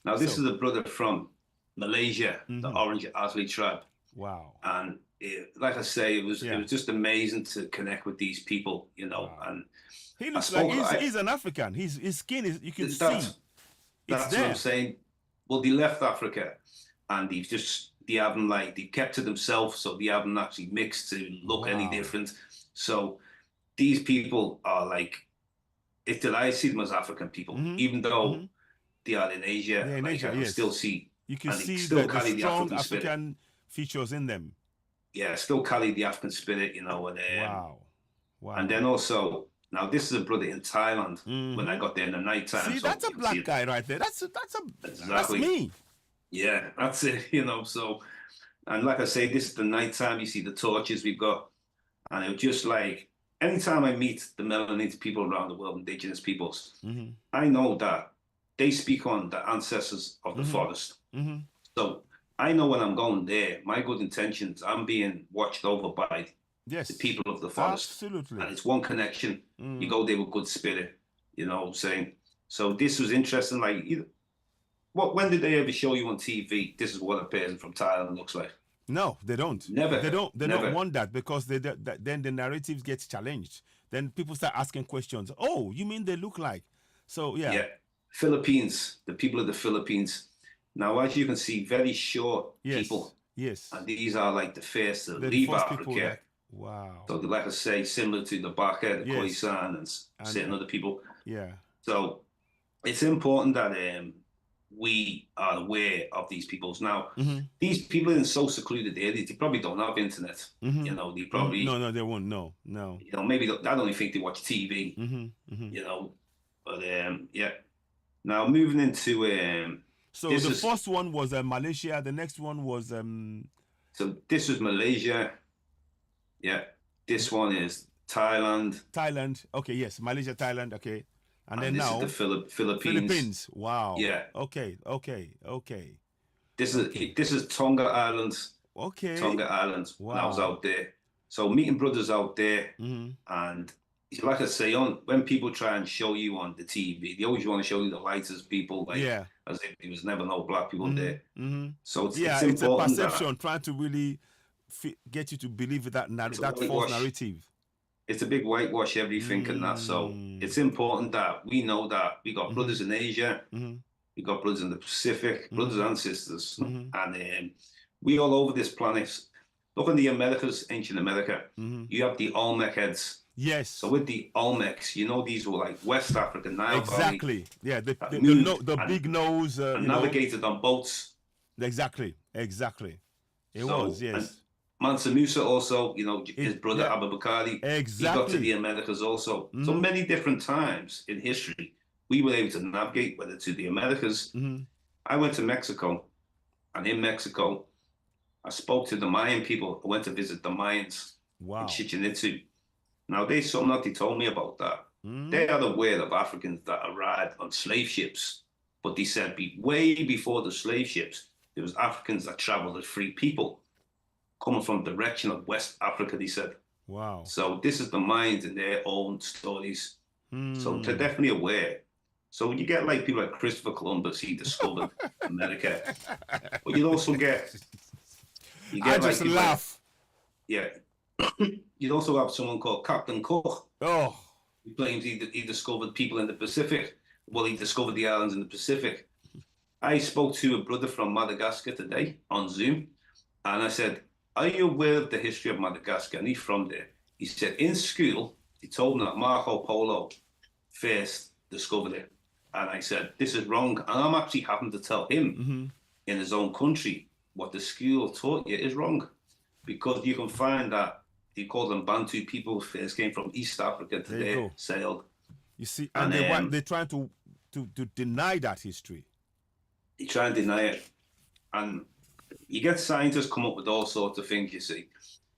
Now this is a brother from Malaysia, the Orange Asli tribe. Wow. And like I say, it was just amazing to connect with these people, Wow. And he looks like he's an African. His skin is, you can see. That's what I'm saying. Well, they left Africa and they kept to themselves, so they haven't actually mixed to look any different. So these people are like, I see them as African people, even though they are in Asia. I can still see. You can see the strong African features in them. Yeah, still carry the African spirit, and wow. And then also, now this is a brother in Thailand. When I got there in the nighttime. See, that's a black guy right there. That's me. Yeah, that's it. So, and like I say, this is the nighttime. You see the torches we've got, and it was just like anytime I meet the melanated people around the world, indigenous peoples, I know that they speak on the ancestors of the forest. So I know when I'm going there, my good intentions, I'm being watched over by the people of the forest. Absolutely. And it's one connection. You go there with good spirit, saying. So this was interesting. Like, when did they ever show you on TV? This is what a person from Thailand looks like. No, they don't. Never. They don't Never. want that because then the narratives get challenged. Then people start asking questions. Oh, you mean they look like? So yeah. Yeah. Philippines, the people of the Philippines. Now, as you can see, very short people. Yes. And these are like the first to leave Africa. Wow. So, like I say, similar to the Baka, the Khoisan, and certain other people. Yeah. So, it's important that we are aware of these peoples. Now, these people in so secluded areas, they probably don't have internet. They probably... No, they won't. No. Maybe I don't even think they watch TV. But, yeah. Now, moving into... so the first one was Malaysia. The next one was... So this was Malaysia. Yeah. This one is Thailand. Okay, yes. Malaysia, Thailand. Okay. And then this now... is the Philippines. Wow. Yeah. Okay. This is Tonga Islands. Okay. Tonga Islands. Wow. When I was out there. So meeting brothers out there. And like I say, when people try and show you on the TV, they always want to show you the lightest people, as if there was never no black people there. So it's it's a perception, trying to really get you to believe that false narrative. It's a big whitewash everything and that. So it's important that we know that we got brothers in Asia, we got brothers in the Pacific, brothers and sisters, and we all over this planet. Look in the Americas, ancient America, you have the Olmec heads. Yes. So with the Olmecs, these were like West African Nile. Exactly. Yeah. The big nose. Navigated on boats. Exactly. It was, yes. Mansa Musa also, his brother Abubakari. Exactly. He got to the Americas also. So many different times in history, we were able to navigate, whether to the Americas. I went to Mexico, and in Mexico, I spoke to the Mayan people. I went to visit the Mayans in Chichen Itza. Now, there's something that they told me about that. They are aware of Africans that arrived on slave ships, but they said way before the slave ships, there was Africans that traveled as free people coming from the direction of West Africa, they said. Wow. So this is the Mayans and their own stories. So they're definitely aware. So you get like people like Christopher Columbus, he discovered America. But you also get... I just laugh. You'd also have someone called Captain Cook. Oh. He claims he discovered people in the Pacific. Well, he discovered the islands in the Pacific. I spoke to a brother from Madagascar today on Zoom, and I said, "Are you aware of the history of Madagascar?" And he's from there. He said, in school, he told me that Marco Polo first discovered it. And I said, "This is wrong." And I'm actually having to tell him Mm-hmm. in his own country what the school taught you is wrong. Because you can find that he called them Bantu people, first came from East Africa to There you there, go. sailed. You see, and And they're trying to deny that history. he tried to deny it. And you get scientists come up with all sorts of things, you see.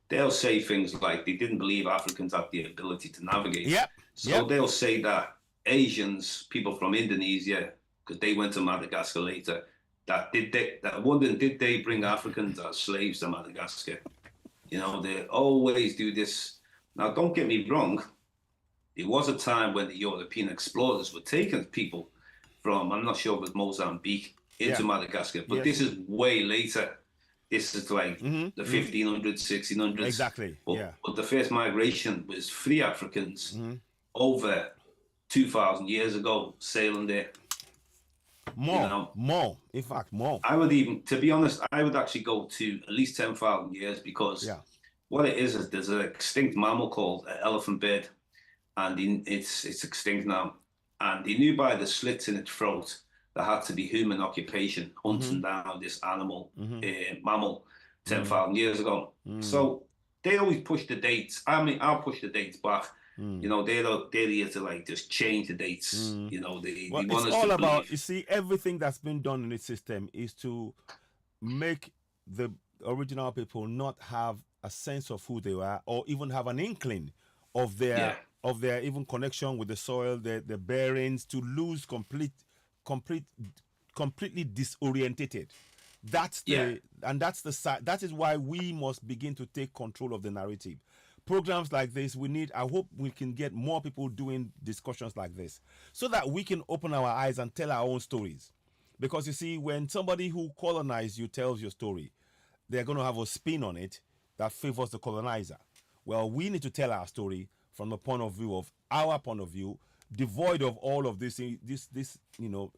They'll say things like they didn't believe Africans had the ability to navigate. Yep. So Yep. they'll say that Asians, people from Indonesia, because they went to Madagascar later, did they bring Africans as slaves to Madagascar? You know, they always do this. Now, don't get me wrong. There was a time when the European explorers were taking people from, I'm not sure if it was Mozambique, into Madagascar, but this is way later. This is like the 1500s, 1600s. Exactly. But the first migration was free Africans over 2,000 years ago sailing there. More. In fact, more. I would even, to be honest, I would actually go to at least 10,000 years because what it is there's an extinct mammal called elephant bird, and it's extinct now. And they knew by the slits in its throat there had to be human occupation hunting down this animal, mammal, 10,000 years ago. So they always push the dates. I mean, I'll push the dates back. You know, they're here to like just change the dates. You know, they want us it's all to about, believe. you see, everything that's been done in the system is to make the original people not have a sense of who they are, or even have an inkling of their even connection with the soil, the bearings, to lose completely disorientated. That's the and that's the side. That is why we must begin to take control of the narrative. Programs like this, we need. I hope we can get more people doing discussions like this, so that we can open our eyes and tell our own stories. Because you see, when somebody who colonized you tells your story, they're going to have a spin on it that favors the colonizer. Well, we need to tell our story from the point of view of our point of view, devoid of all of this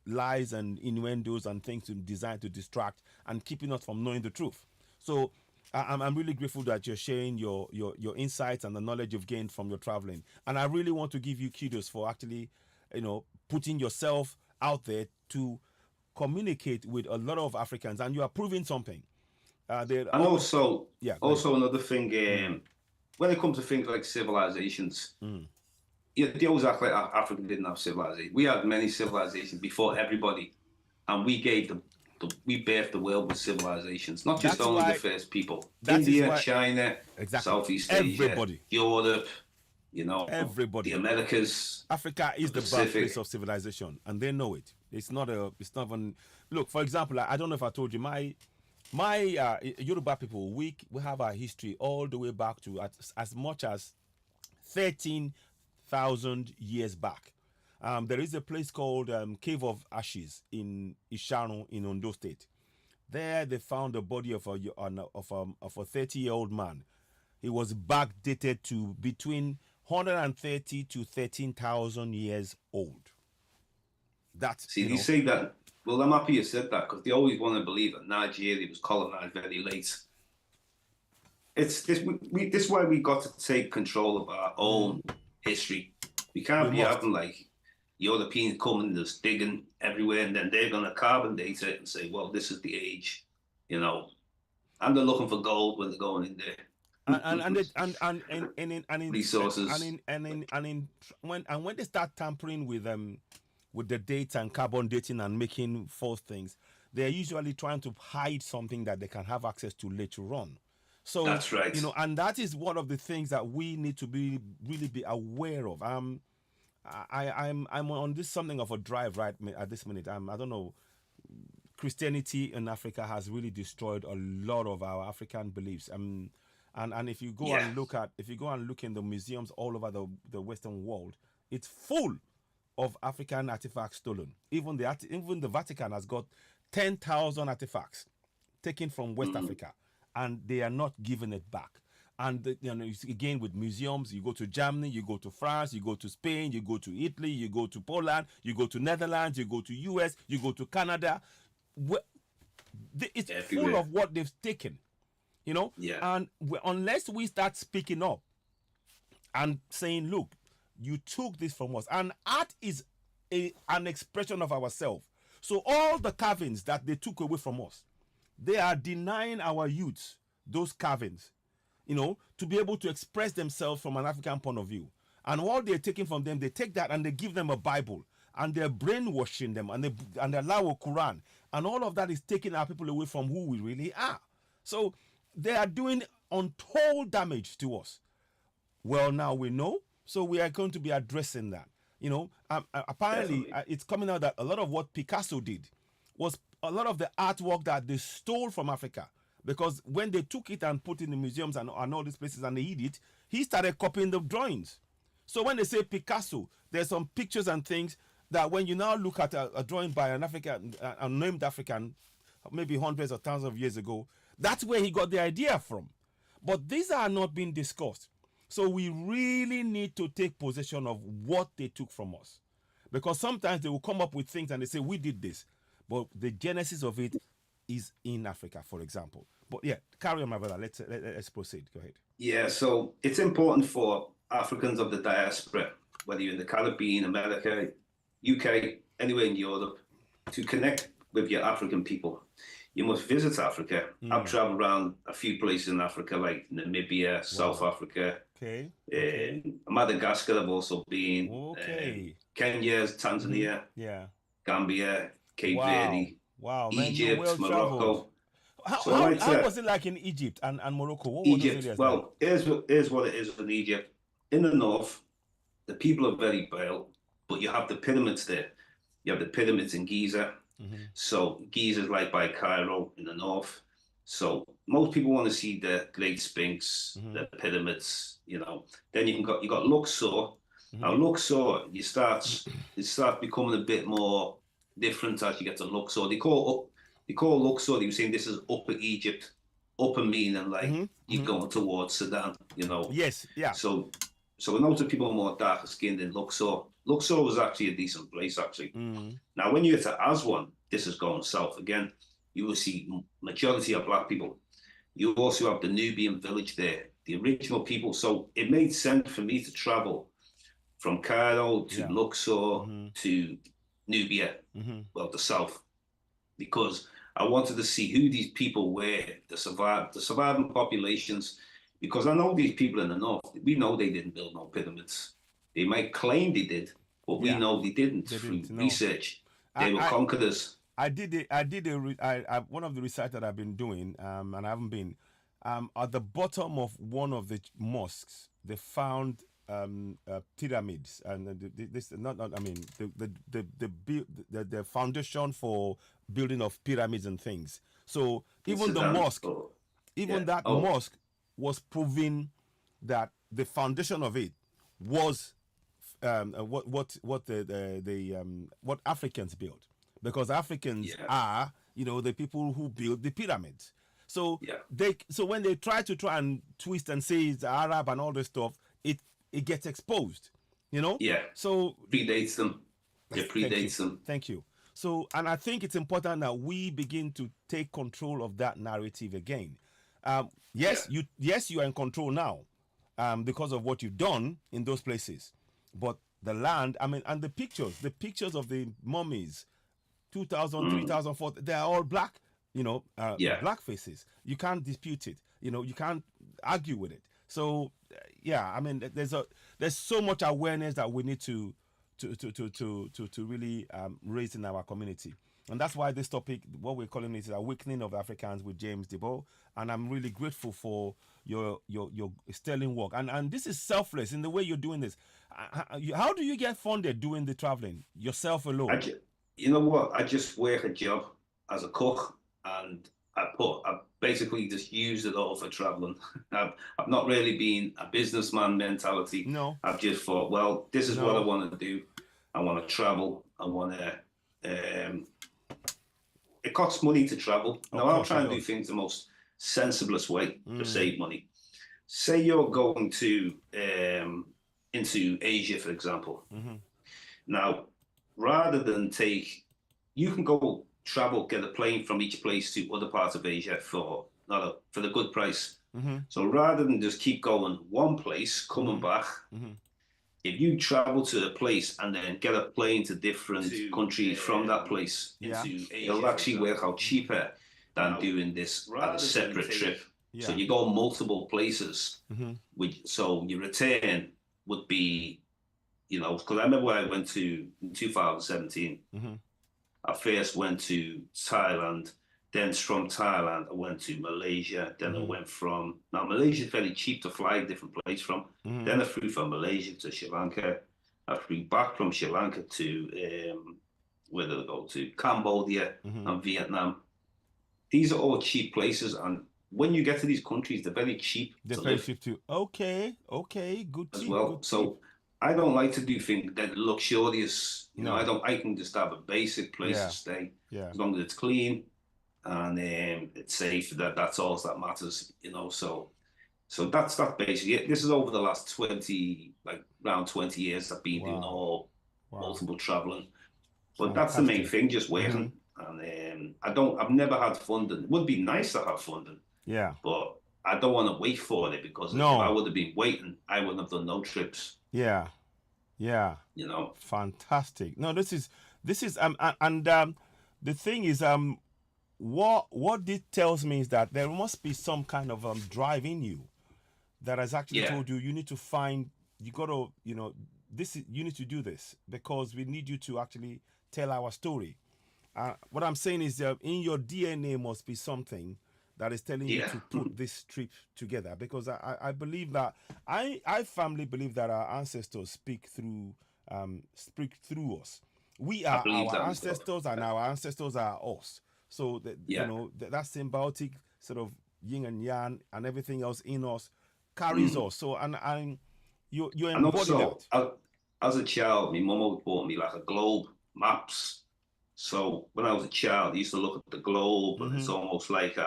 lies and innuendos and things designed to distract and keeping us from knowing the truth. So I'm really grateful that you're sharing your insights and the knowledge you've gained from your traveling. And I really want to give you kudos for actually, putting yourself out there to communicate with a lot of Africans, and you are proving something. And also another thing, when it comes to things like civilizations, they always act like Africa didn't have civilization. We had many civilizations before everybody, and we birthed the world with civilizations, not just only the first people. India, China, Southeast Asia, Europe, everybody, the Americas. Africa is the birthplace of civilization, and they know it. It's not even. Look, for example, I don't know if I told you, my Yoruba people, we have our history all the way back to as much as 13,000 years back. There is a place called Cave of Ashes in Ishanu in Ondo State. There they found the body of a 30-year-old man. He was backdated to between 130 to 13,000 years old. They say that. Well, I'm happy you said that, because they always want to believe that Nigeria was colonized very late. It's this. This is why we got to take control of our own history. We can't be having like Europeans coming, just digging everywhere, and then they're going to carbon date it and say, "Well, this is the age," and they're looking for gold when they're going in there. And resources. When they start tampering with the dates and carbon dating and making false things, they're usually trying to hide something that they can have access to later on. So that's right. And that is one of the things that we need to really be aware of. I'm on this something of a drive right at this minute. I don't know. Christianity in Africa has really destroyed a lot of our African beliefs. And if you go and look in the museums all over the Western world, it's full of African artifacts stolen. Even the Vatican has got 10,000 artifacts taken from West Africa, and they are not giving it back. And again, with museums, you go to Germany, you go to France, you go to Spain, you go to Italy, you go to Poland, you go to Netherlands, you go to US, you go to Canada. it's Everywhere. full of what they've taken, you know. Yeah. And unless we start speaking up and saying, look, you took this from us, and art is an expression of ourselves. So all the carvings that they took away from us, they are denying our youth those carvings, you know, to be able to express themselves from an African point of view. And what they're taking from them, they take that and they give them a Bible, and they're brainwashing them, and they allow a Quran, and all of that is taking our people away from who we really are. So they are doing untold damage to us. Well, now we know, so we are going to be addressing that. You know, apparently it's coming out that a lot of what Picasso did was a lot of the artwork that they stole from Africa, because when they took it and put it in the museums and all these places and they hid it, he started copying the drawings. So when they say Picasso, there's some pictures and things that when you now look at a drawing by an African, a named African, maybe hundreds or thousands of years ago, that's where he got the idea from. But these are not being discussed. So we really need to take possession of what they took from us. Because sometimes they will come up with things and they say, we did this. But the genesis of it is in Africa, for example. But yeah, carry on, my brother. Let's proceed. Go ahead. Yeah, so it's important for Africans of the diaspora, whether you're in the Caribbean, America, UK, anywhere in Europe, to connect with your African people. You must visit Africa. I've traveled around a few places in Africa, like Namibia, South Africa. Okay. Madagascar, I've also been. Okay. Kenya, Tanzania, Yeah. Gambia, Cape Verde, Wow, man, Egypt, well Morocco. traveled. How was it like in Egypt and Morocco? What were those Egypt, areas well, here's what it is in Egypt. In the north, the people are very pale, but you have the pyramids there. You have the pyramids in Giza. So Giza is like by Cairo in the north. So most people want to see the Great Sphinx, the pyramids, you know. Then you got Luxor. Now Luxor, it starts becoming a bit more different as you get to Luxor. They call Luxor, they were saying this is Upper Egypt, upper meaning like you're going towards Sudan, you know. Yes, yeah. So a lot of people are more darker skinned in Luxor. Luxor was actually a decent place, actually. Now, when you get to Aswan, this is going south again, you will see majority of black people. You also have the Nubian village there, the original people. So it made sense for me to travel from Cairo to Luxor to Nubia, well, the south, because I wanted to see who these people were, the surviving populations, because I know these people in the north, we know they didn't build no pyramids. They might claim they did, but we know they didn't through research. They were conquerors. One of the research that I've been doing, and I haven't been, at the bottom of one of the mosques, they found pyramids, and the foundation for building of pyramids and things. So even the mosque, mosque was proving that the foundation of it was what Africans built, because Africans are, you know, the people who built the pyramids. So when they try and twist and say it's Arab and all this stuff, it gets exposed, you know. Yeah. So predates them. It predates them. Thank you. So, and I think it's important that we begin to take control of that narrative again. You are in control now, because of what you've done in those places. But the land, I mean, and the pictures of the mummies, 2,000, 3,000, 4,000, they're all black, you know, black faces. You can't dispute it. You know, you can't argue with it. So, I mean, there's so much awareness that we need to really raise in our community. And that's why this topic, what we're calling it, is Awakening of Africans with James Diboe. And I'm really grateful for your sterling work. And this is selfless in the way you're doing this. How do you get funded doing the traveling yourself alone? You know what? I just work a job as a cook, and I basically just used it all for traveling. I've not really been a businessman mentality. No. I've just thought, well, this is what I want to do. I want to travel. I want to. It costs money to travel. Now, I'll try and do things the most sensiblest way to save money. Say you're going to into Asia, for example. Now, rather than you can go travel, get a plane from each place to other parts of Asia for not a, for the good price. So rather than just keep going one place, coming back, if you travel to a place and then get a plane to different countries from that place, it'll actually work out cheaper than doing this as a separate trip. So you go multiple places, which so your return would be, you know, because I remember when I went to in 2017, I first went to Thailand, then from Thailand I went to Malaysia, then I went from, now Malaysia is very cheap to fly a different place from, then I flew from Malaysia to Sri Lanka, I flew back from Sri Lanka to, where did I go to? Cambodia and Vietnam. These are all cheap places, and when you get to these countries, they're very cheap to live too. Okay, good as tip, well. good So tip. I don't like to do things that are luxurious. You know, No. I can just have a basic place to stay Yeah. as long as it's clean and it's safe. That's all that matters. You know, so that's basically it. This is over the last 20, like around 20 years. I've been doing all multiple traveling, but that's the main thing, just working. And I've never had funding. It would be nice to have funding, Yeah. but I don't want to wait for it because if I would have been waiting, I wouldn't have done no trips. Yeah. Yeah. You know. Fantastic. No, this is and the thing is what this tells me is that there must be some kind of drive in you that has actually told you need to find, you got to, you know, you need to do this because we need you to actually tell our story. What I'm saying is in your DNA must be something that is telling you to put this trip together, because I believe that I firmly believe that our ancestors speak through us. We are our ancestors and our ancestors are us. So that you know that symbiotic sort of yin and yang and everything else in us carries us. So and you embody that. As a child, my mum always bought me like a globe, maps. So when I was a child, I used to look at the globe, and it's almost like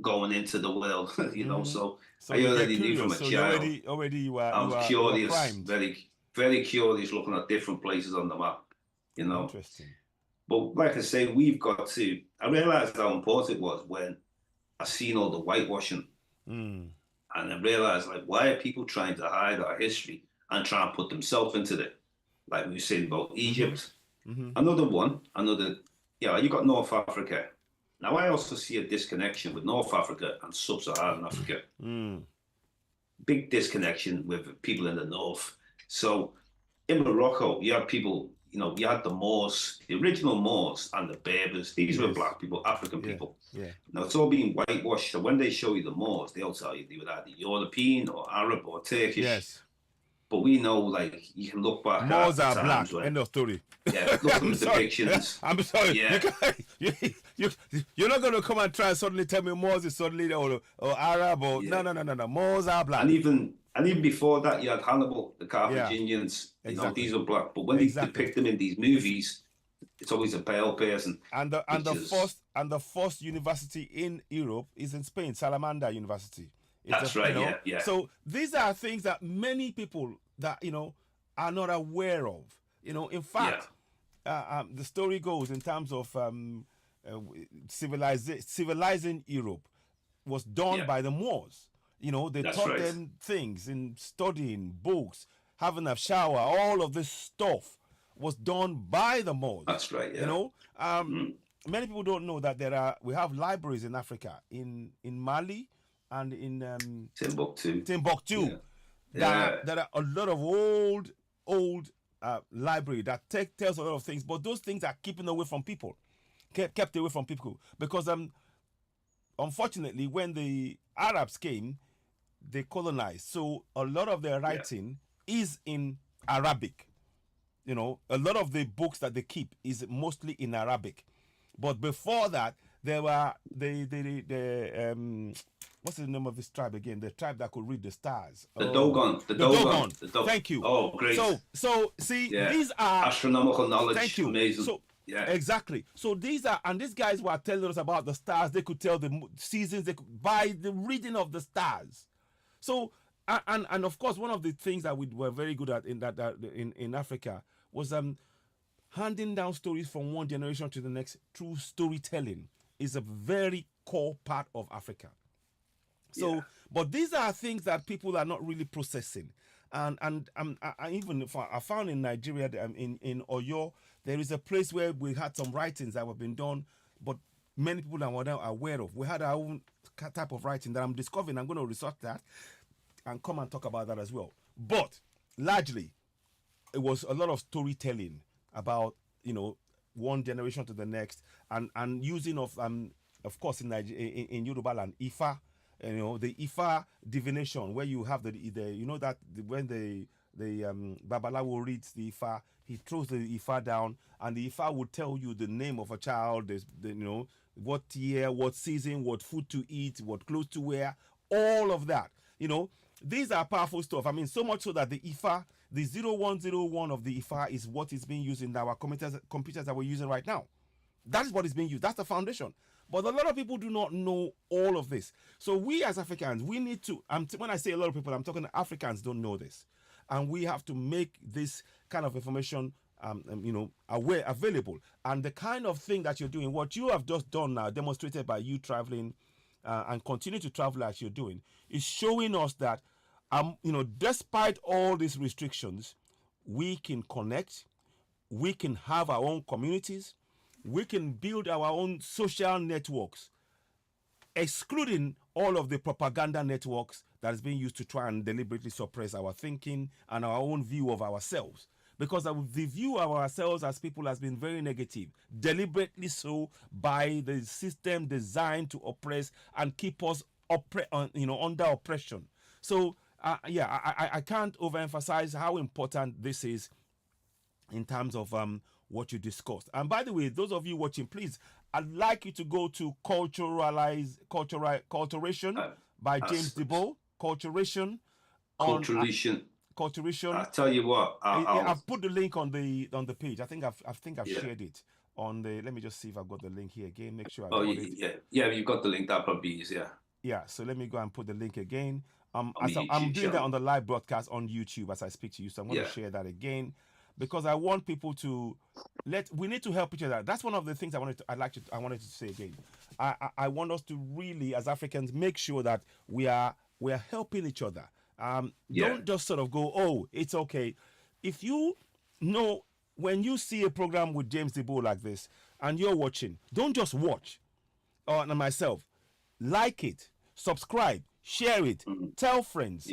going into the world, you know. So I already knew from a child. Already you I was curious, very, very curious, looking at different places on the map, you know. Interesting. But like I say, we've got to. I realized how important it was when I seen all the whitewashing, and I realized, like, why are people trying to hide our history and try and put themselves into it? Like we were saying about Egypt. You got North Africa. Now, I also see a disconnection with North Africa and Sub-Saharan Africa. Big disconnection with people in the North. So in Morocco, you have people, you know, you had the Moors, the original Moors and the Berbers. These were black people, African people. Now, it's all being whitewashed. So when they show you the Moors, they'll tell you they were either European or Arab or Turkish. But we know, like, you can look back Moors at are black. End of story. Yeah, look at the depictions. I'm sorry. Yeah. You're not going to come and try and suddenly tell me Moors is suddenly or Arab or no. Moors are black. And even before that, you had Hannibal, the Carthaginians. You know, these are black. But when they depict them in these movies, it's always a pale person. And the first university in Europe is in Spain, Salamanca University. That's right. You know? Yeah. So these are things that many people that are not aware of. You know, in fact, the story goes in terms of civilizing Europe was done by the Moors. You know, they taught them things in studying books, having a shower. All of this stuff was done by the Moors. That's right. Yeah. You know, many people don't know that we have libraries in Africa, in Mali. And in Timbuktu. There are a lot of old library that tells a lot of things, but those things are keeping away from people, kept away from people, because unfortunately, when the Arabs came, they colonized, so a lot of their writing is in Arabic. You know, a lot of the books that they keep is mostly in Arabic, but before that, there were what's the name of this tribe again? The tribe that could read the stars. The Dogon. The Dogon. Thank you. Oh, great. So see, these are astronomical knowledge. Thank you. Amazing. So exactly. So these guys were telling us about the stars. They could tell the seasons. They could, by the reading of the stars. So and of course, one of the things that we were very good at in Africa was handing down stories from one generation to the next through storytelling is a very core part of Africa. So, Yeah. but these are things that people are not really processing. I even I found in Nigeria, in Oyo, there is a place where we had some writings that have been done, but many people are not aware of. We had our own type of writing that I'm discovering. I'm going to research that and come and talk about that as well. But largely, it was a lot of storytelling about, one generation to the next, and using of course, in in Yoruba land, Ifa, the Ifa divination, where you have when the Babalawo reads the Ifa, he throws the Ifa down, and the Ifa would tell you the name of a child, what year, what season, what food to eat, what clothes to wear, all of that. These are powerful stuff. I mean, so much so that the Ifa, the 0101 of the Ifa, is what is being used in our computers that we're using right now. That is what is being used. That's the foundation. But a lot of people do not know all of this. So we as Africans, we need to, when I say a lot of people, I'm talking Africans don't know this. And we have to make this kind of information available. And the kind of thing that you're doing, what you have just done now, demonstrated by you traveling and continue to travel as you're doing, is showing us that, despite all these restrictions, we can connect, we can have our own communities, we can build our own social networks, excluding all of the propaganda networks that is being used to try and deliberately suppress our thinking and our own view of ourselves. Because the view of ourselves as people has been very negative, deliberately so, by the system designed to oppress and keep us under oppression. So I can't overemphasize how important this is in terms of what you discussed. And by the way, those of you watching, please, I'd like you to go to Culturation by James Diboe. Culturation. Culturation. I tell you what, I've put the link on the page. I think I've yeah. shared it on the. Let me just see if I've got the link here again. Make sure I got it. Yeah, you've got the link. That probably is, yeah. Yeah. So let me go and put the link again. I'm YouTube doing that on the live broadcast on YouTube as I speak to you. So I'm going to share that again, because I want people to we need to help each other. That's one of the things I wanted to say again. I want us to really, as Africans, make sure that we are helping each other. Don't just sort of go, oh, it's okay. If when you see a program with James Diboe like this and you're watching, don't just watch. Or myself, like it, subscribe, share it, tell friends.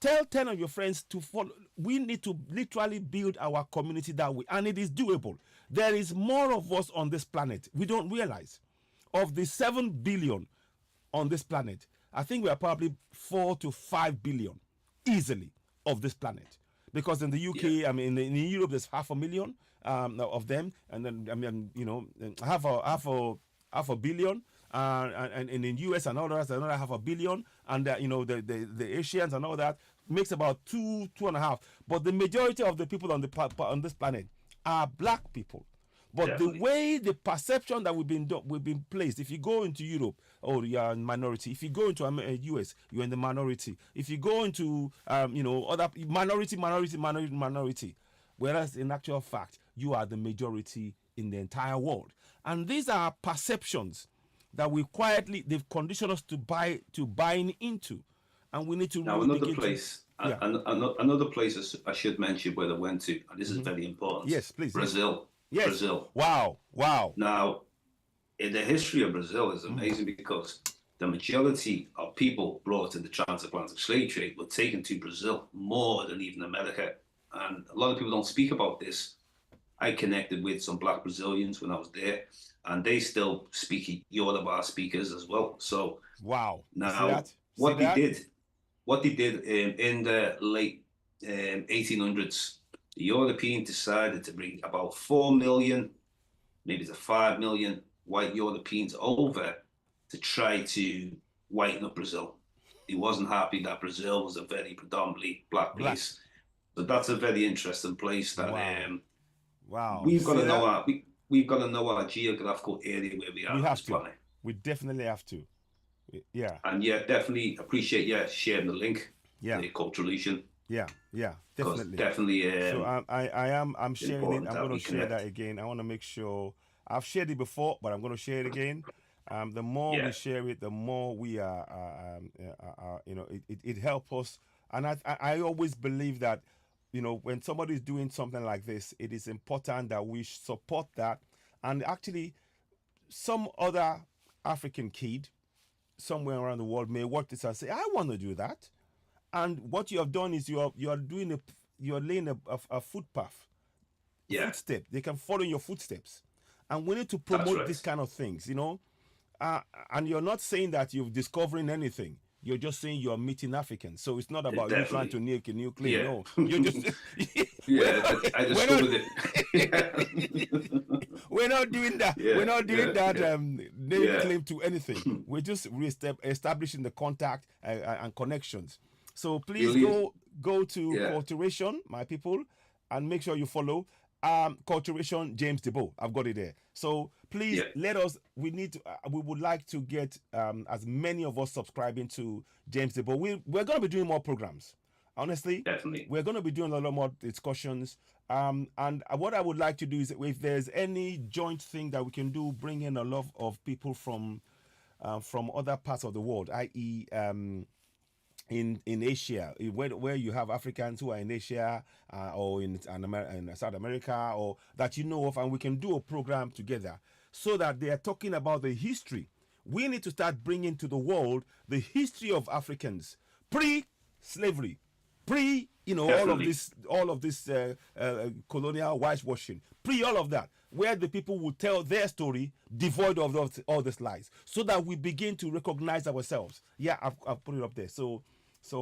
Tell 10 of your friends to follow. We need to literally build our community that way, and it is doable. There is more of us on this planet. We don't realize. Of the 7 billion on this planet, I think we are probably 4 to 5 billion easily of this planet. Because in the UK, I mean, in Europe, there's 500,000 of them, and then half a billion. And in the US and others, another 500 million, and the Asians and all that makes about 2.5. But the majority of the people on this planet are black people. But the way the perception that we've been placed, if you go into Europe, you are in minority. If you go into US, you're in the minority. If you go into other minority, whereas in actual fact you are the majority in the entire world. And these are perceptions that they've conditioned us to buying into, and we need to now really another place. Another place I should mention where I went to, and this is very important. Yes, please. Brazil. Yes. Brazil. Wow. Now, in the history of Brazil is amazing because the majority of people brought in the transatlantic slave trade were taken to Brazil more than even America, and a lot of people don't speak about this. I connected with some black Brazilians when I was there, and they still speak Yoruba speakers as well. So wow. Now what they did in the late 1800s, the Europeans decided to bring about 4 million, maybe to 5 million white Europeans over to try to whiten up Brazil. He wasn't happy that Brazil was a very predominantly black place. So that's a very interesting place that we've got to know we've got to know our geographical area where we are on this planet. We definitely have to. Yeah. And definitely appreciate sharing the link. Yeah. The Culturation. Yeah, because definitely. definitely So I'm sharing it. important I'm that going to we share that connect. again. I want to make sure I've shared it before, but I'm going to share it again. The more Yeah, we share it, the more we are, it helps us. And I always believe that, when somebody is doing something like this, it is important that we support that. And actually, some other African kid somewhere around the world may watch this and say, "I want to do that." And what you have done is you're laying a footpath, a yeah, footstep. They can follow your footsteps, and we need to that's promote right. this kind of things. And you're not saying that you're discovering anything. You're just saying you're meeting Africans. So it's not about you trying Definitely. to make a new claim. Yeah. No, you're just we're Yeah, not I we're not discovered it. we're not doing that. We're Yeah, not doing yeah, that yeah, naming yeah. claim to anything. We're just establishing the contact and connections. So please Elite. go to Yeah, Culturation, my people, and make sure you follow Culturation James Diboe. I've got it there. So please yeah, let us. We would like to get as many of us subscribing to James Diboe. We're going to be doing more programs. Honestly, definitely. we're going to be doing a lot more discussions. And what I would like to do is, if there's any joint thing that we can do, bring in a lot of people from other parts of the world, i.e., in Asia, where you have Africans who are in Asia, or in South America, or that you know of, and we can do a program together so that they are talking about the history. We need to start bringing to the world the history of Africans pre-slavery, pre Definitely. all of this colonial whitewashing, pre all of that, where the people will tell their story devoid of all these lies, so that we begin to recognize ourselves. Yeah, I've put it up there. So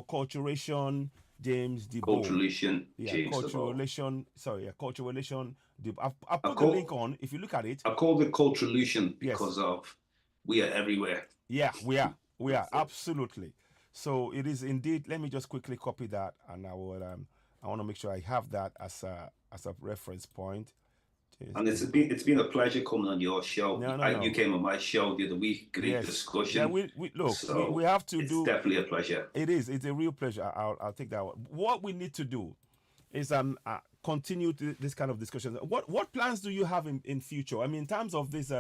culturation, James Diboe. Culturalism, Yeah, James cultural Devoe. relation. Sorry, yeah, cultural relation. I've I put the link call on. If you look at it, I call it culturalism yes, because of we are everywhere. yeah, we are. We are That's it. absolutely. So it is indeed. Let me just quickly copy that, and I will. I want to make sure I have that as a reference point. James And Diboe. it's been a pleasure coming on your show. No, no, You no. came on my show the other week. Great Yes. Yeah. discussion. We look. We So have to it's do. definitely a pleasure. It is. It's a real pleasure. I'll take that one. What we need to do is continue this kind of discussion. What plans do you have in future? I mean, in terms of this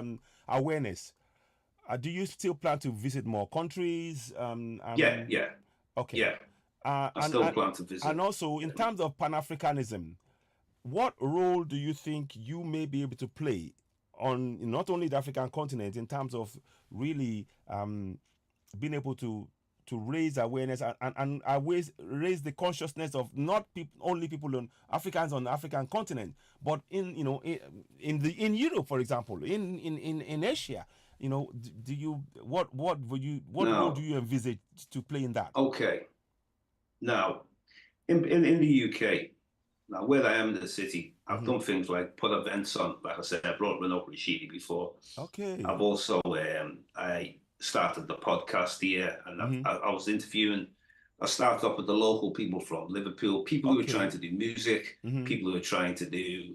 awareness, do you still plan to visit more countries? I Yeah, mean, yeah, okay. yeah. Uh, I and, still and plan to and visit. also in terms of Pan Africanism, what role do you think you may be able to play on not only the African continent in terms of really being able to raise awareness and raise the consciousness of not only people on Africans on the African continent, but in Europe, for example, in Asia. Do you what role do Now, you envisage to play in that? okay. Now, in the UK, now where I am in the city, I've Hmm. done things like put events on. Like I said, I brought Renault Rashidi before. I've Okay. also I started the podcast here, and Hmm. I was interviewing. I started off with the local people from Liverpool, people who are trying Okay. to do music, Hmm. people who are trying to do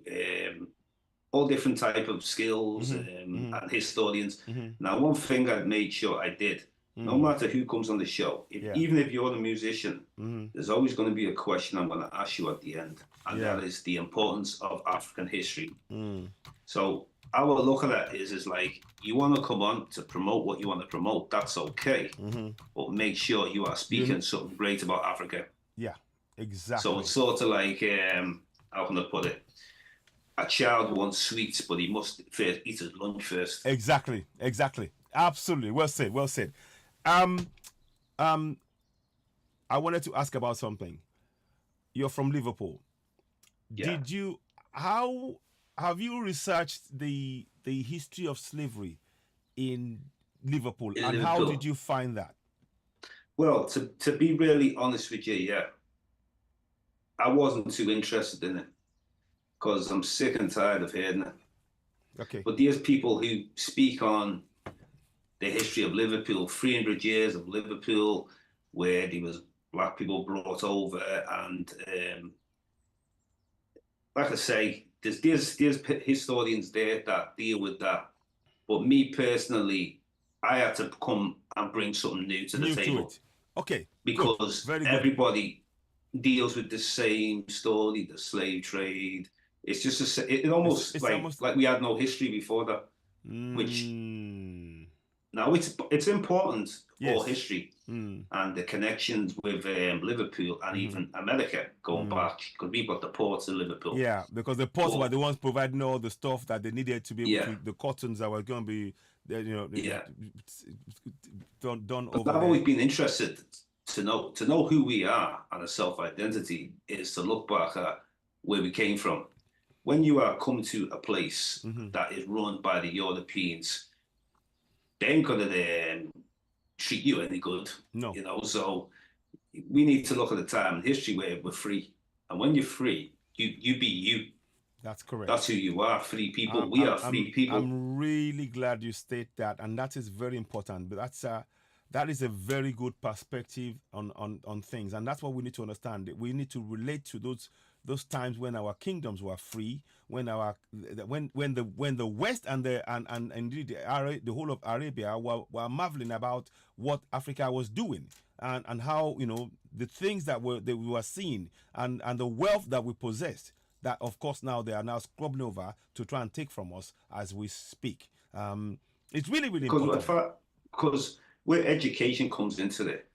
all different type of skills Hmm. Hmm. and historians. Hmm. Now, one thing I made sure I did, no Mm. matter who comes on the show, Yeah. even if you're a musician, Hmm. there's always going to be a question I'm going to ask you at the end, and Yeah. that is the importance of African history. Mm. So our look at that is like you want to come on to promote what you want to promote, that's okay, Hmm. but make sure you are You speaking something great about Africa. Yeah, So it's exactly. sort of like how can I put it? A child wants sweets, but he must first eat his lunch first. Exactly. Exactly. Absolutely. Well said. Well said. Um, um, I wanted to ask about something. You're from Liverpool. Yeah, Did you how have you researched the history of slavery in Liverpool, in and how did Liverpool. you find that? Well, to be really honest with you, yeah, I wasn't too interested in it because I'm sick and tired of hearing it. Okay. But there's people who speak on the history of Liverpool, 300 years of Liverpool, where there was black people brought over, and like I say, there's historians there that deal with that. But me personally, I had to come and bring something new to the New to table it. Okay. Good. because Very good. everybody deals with the same story, the slave trade. It's just it almost It's almost. like we had no history before that, which Mm, now it's important for yes. history Mm, and the connections with Liverpool and mm-hmm, even America going mm. back because we've got the ports in Liverpool. Yeah, because the ports were But the ones providing all the stuff that they needed to be able yeah, to, the cottons that were going to be, yeah. done But over I've there. always been interested to know who we are and a self-identity is to look back at where we came from. When you are come to a place Hmm. that is run by the Europeans, they ain't gonna treat you any good, No, you know. So we need to look at the time in history where we're free, and when you're free, you be you. that's correct. That's who you are. Free I'm people. We I'm are I'm free people. I'm really glad you state that, and that is very important. But that is a very good perspective on things, and that's what we need to understand. We need to relate to those times when our kingdoms were free, when our when the West and and indeed the whole of Arabia were marveling about what Africa was doing, and how the things that we were seeing, and the wealth that we possessed, that of course now they are now scrubbing over to try and take from us as we speak. It's really, really important. Because where education comes into it.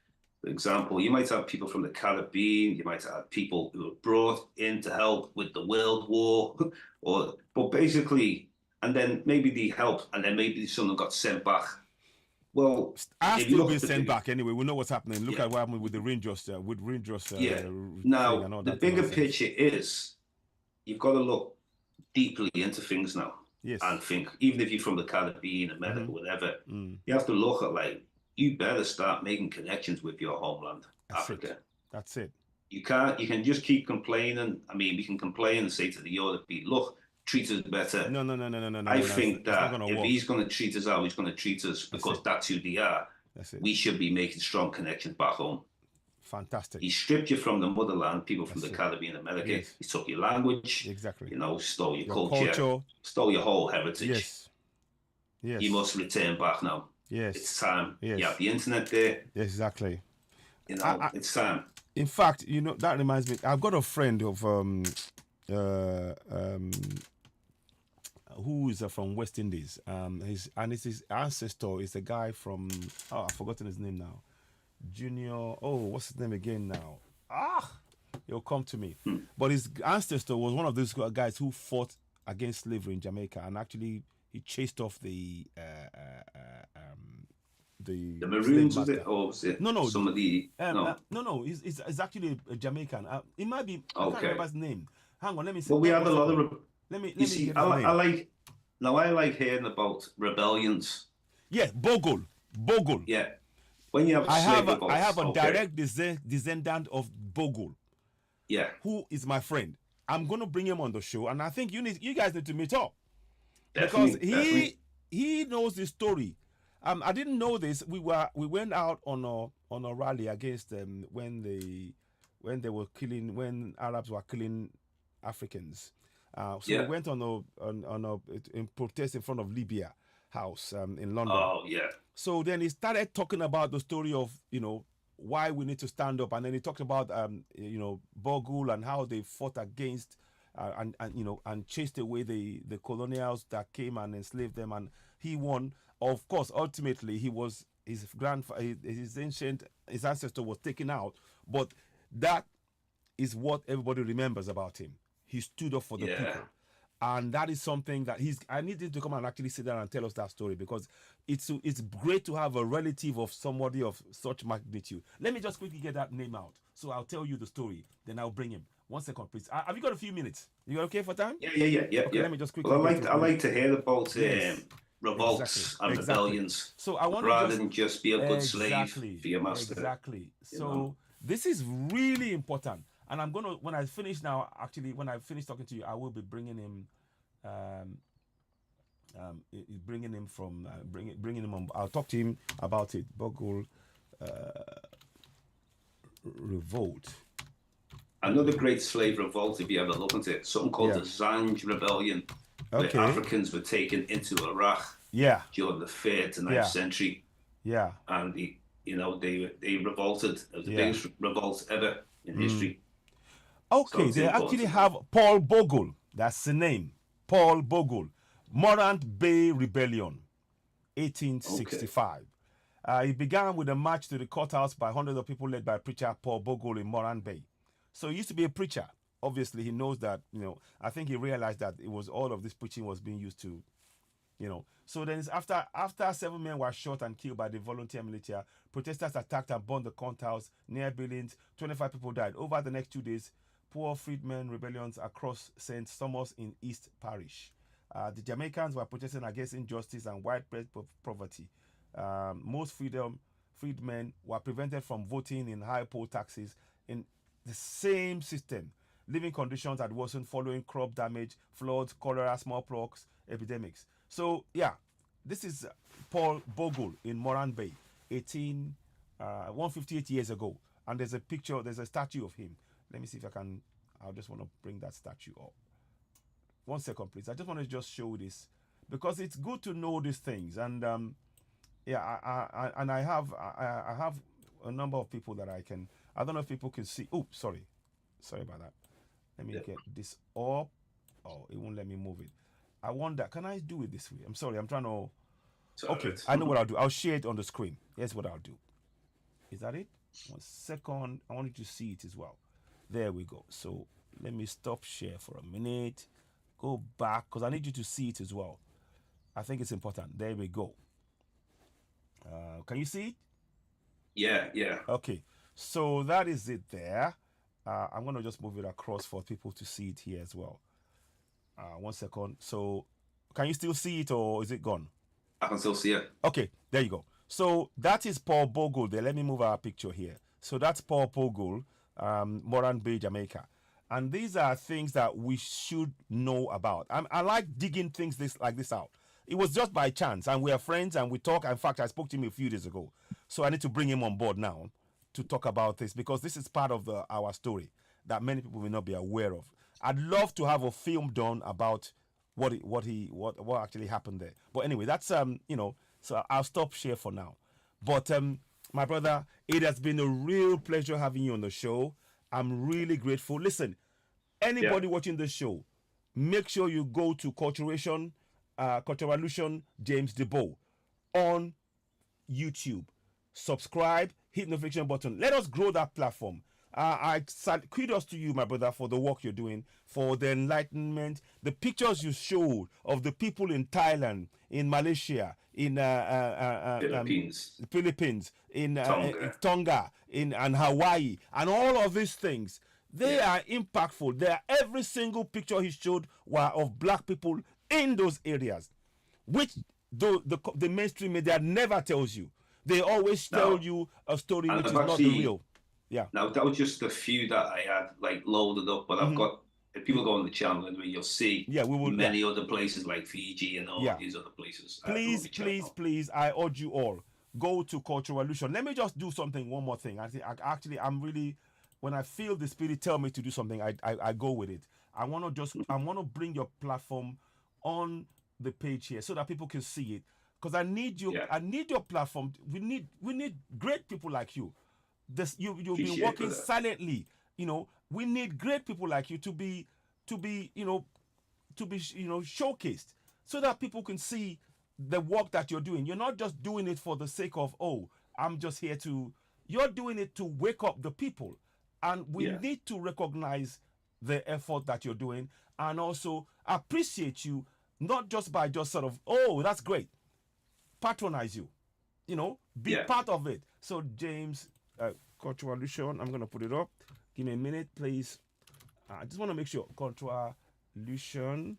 For example, you might have people from the Caribbean, you might have people who were brought in to help with the World War, or but basically, and then maybe they helped, and then maybe some of them got sent back. Well, Are if you still look being at the sent bigger, back anyway. We know what's happening. Look yeah, at what happened with the Rangers, yeah. thing Now and all the that bigger nonsense. picture is you've got to look deeply into things now Yes. and think, even if you're from the Caribbean, Mm-hmm. America, whatever, Mm. you have to look at like you better start making connections with your homeland, That's it. Africa. That's it. You can just keep complaining. I mean, we can complain and say to the European, look, treat us better. No, no, no, no, no, no, no, I no, no. think It's not that gonna if work. he's going to treat us how he's going to treat us That's because it. that's who they are, That's it. we should be making strong connections back home. Fantastic. He stripped you from the motherland, people from That's the it. Caribbean, America. Yes. He took your language, Exactly. you know, stole your Your culture, culture. stole your whole heritage. Yes. You Yes. must return back now. It's Yes. time. You have Yes. the internet there, Exactly. you know, I, it's time. in fact, that reminds me. I've got a friend of uh, um, who is from West Indies. His ancestor is a guy from, I've forgotten his name now. Junior. Oh, what's his name again now? He'll come to me. Hmm. But his ancestor was one of those guys who fought against slavery in Jamaica, and actually he chased off the The slave Maroons, was it? master. Or was it No, no, some of the. No. no. He's actually a Jamaican. It might be. I can't remember Okay. his name. Hang on, let me see. Well, we had One a lot second. of. You Let me see, get his name. I like hearing about rebellions. Yeah, Bogle. Yeah. When you have slave I revolts, have a okay. direct descendant of Bogle, Yeah, who is my friend. I'm going to bring him on the show, and I think you guys need to meet up because definitely, definitely. he knows the story. I didn't know this. We went out on a rally against when Arabs were killing Africans. So we Yeah. went on a in protest in front of Libya House in London. Oh, yeah. So then he started talking about the story of why we need to stand up, and then he talked about Bogle and how they fought against and chased away the colonials that came and enslaved them, and he won. Of course, ultimately his ancestor was taken out, but that is what everybody remembers about him. He stood up for the Yeah. people. And that is something that I need him to come and actually sit down and tell us that story, because it's great to have a relative of somebody of such magnitude. Let me just quickly get that name out. So I'll tell you the story, then I'll bring him. 1 second, please. Have you got a few minutes? You okay for time? Yeah. Okay, Yeah. let me just quickly Well, get his I name. like to hear about Yes. revolts and Exactly. rebellions So I want rather to than just be a good slave exactly, for your master. exactly. You So know? this is really important, and I'm gonna when I finish now. Actually, when I finish talking to you, I will be bringing him. Bringing him from bringing him on. I'll talk to him about it. Bogle revolt. Another great slave revolt, if you ever look into it, something called the Zanj Rebellion, where Okay. Africans were taken into Iraq Yeah. during the 3rd to 9th Yeah. century, Yeah. and they revolted. It was the Yeah. biggest revolt ever in history. Okay, So it's they important actually to have know. Paul Bogle. That's the name. Paul Bogle. Morant Bay Rebellion, Okay. 1865. It began with a march to the courthouse by hundreds of people led by preacher Paul Bogle in Morant Bay. So he used to be a preacher. Obviously, he knows that, I think he realized that it was all of this preaching was being used to. So then it's after 7 men were shot and killed by the volunteer militia, protesters attacked and burned the courthouse near Billings. 25 people died. Over the next 2 days, poor freedmen rebellions across St. Thomas in East Parish. The Jamaicans were protesting against injustice and widespread poverty. Most freedmen were prevented from voting in high poll taxes in the same system. Living conditions had worsened following crop damage, floods, cholera, smallpox, epidemics. So yeah, this is Paul Bogle in Moran Bay, 158 years ago, and there's a picture, there's a statue of him. Let me see if I can. I just want to bring that statue up. 1 second, please. I just want to just show this because it's good to know these things, and yeah, I have a number of people that I can. I don't know if people can see. Oh, sorry about that. Let me Yeah. get this up. Oh, it won't let me move it. I wonder, can I do it this way? I'm sorry, I'm trying to. It's all Okay, right. I know what I'll do. I'll share it on the screen. Here's what I'll do. Is that it? 1 second. I want you to see it as well. There we go. So let me stop share for a minute. Go back because I need you to see it as well. I think it's important. There we go. Can you see it? Yeah, yeah. Okay. So that is it there. I'm going to just move it across for people to see it here as well. 1 second. So can you still see it or is it gone? I can still see it. Okay, there you go. So that is Paul Bogle there. Let me move our picture here. So that's Paul Bogle, Moran Bay, Jamaica. And these are things that we should know about. I like digging things like this out. It was just by chance, and we are friends and we talk. In fact, I spoke to him a few days ago. So I need to bring him on board now to talk about this because this is part of our story that many people may not be aware of. I'd love to have a film done about what actually happened there. But anyway, that's so I'll stop share for now. But my brother, it has been a real pleasure having you on the show. I'm really grateful. Listen, Yeah. anybody watching the show, make sure you go to Culturation James Diboe on YouTube. Subscribe, hit notification button. Let us grow that platform. Kudos to you, my brother, for the work you're doing, for the enlightenment, the pictures you showed of the people in Thailand, in Malaysia, in Philippines, in Tonga. Tonga, and Hawaii, and all of these things. They are impactful. Every single picture he showed were of black people in those areas, which the mainstream media never tells you. They always tell Now, you a story and which I've is not the actually real. Yeah. now that was just a few that I had like loaded up, but I've Hmm. got if people go on the channel anyway, you'll see Yeah, we will. Yeah. many other places like Fiji and all Yeah. of these other places. I will Please, be checking please, out. please, I urge you all, go to Cultural Illusion. Let me just do something, one more thing. I'm really, when I feel the spirit tell me to do something, I go with it. I want to bring your platform on the page here so that people can see it. Because Yeah, I need your platform. We need great people like you. You've been appreciate it, working brother. silently. We need great people like you to be showcased so that people can see the work that you're doing. You're not just doing it for the sake of, oh, I'm just here to. You're doing it to wake up the people, and we Yeah, need to recognize the effort that you're doing and also appreciate you, not just by just sort of, oh, that's great, patronize you, be yeah. part of it. So James, Cultural Illusion, I'm gonna put it up. Give me a minute, please. I just want to make sure Cultural Illusion.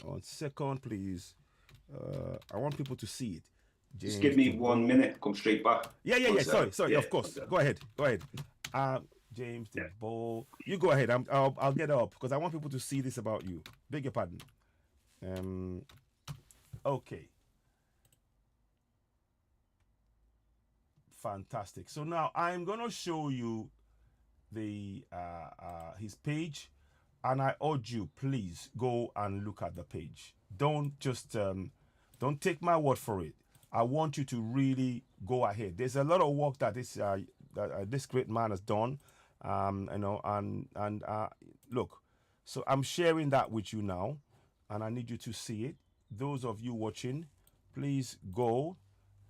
1 second, please. I want people to see it. Just James give me 1 DeVoe. minute. Come straight back. Yeah, yeah, One yeah. Sorry, second. sorry. Yeah, Of course. okay. Go ahead. Go ahead. James Yeah. DeVoe. You go ahead. I'll get up because I want people to see this about you. Beg your pardon. Okay. Fantastic. So now I'm gonna show you the his page, and I urge you, please go and look at the page. Don't just don't take my word for it. I want you to really go ahead. There's a lot of work that this great man has done. You know, and look, so I'm sharing that with you now, and I need you to see it. Those of you watching, please go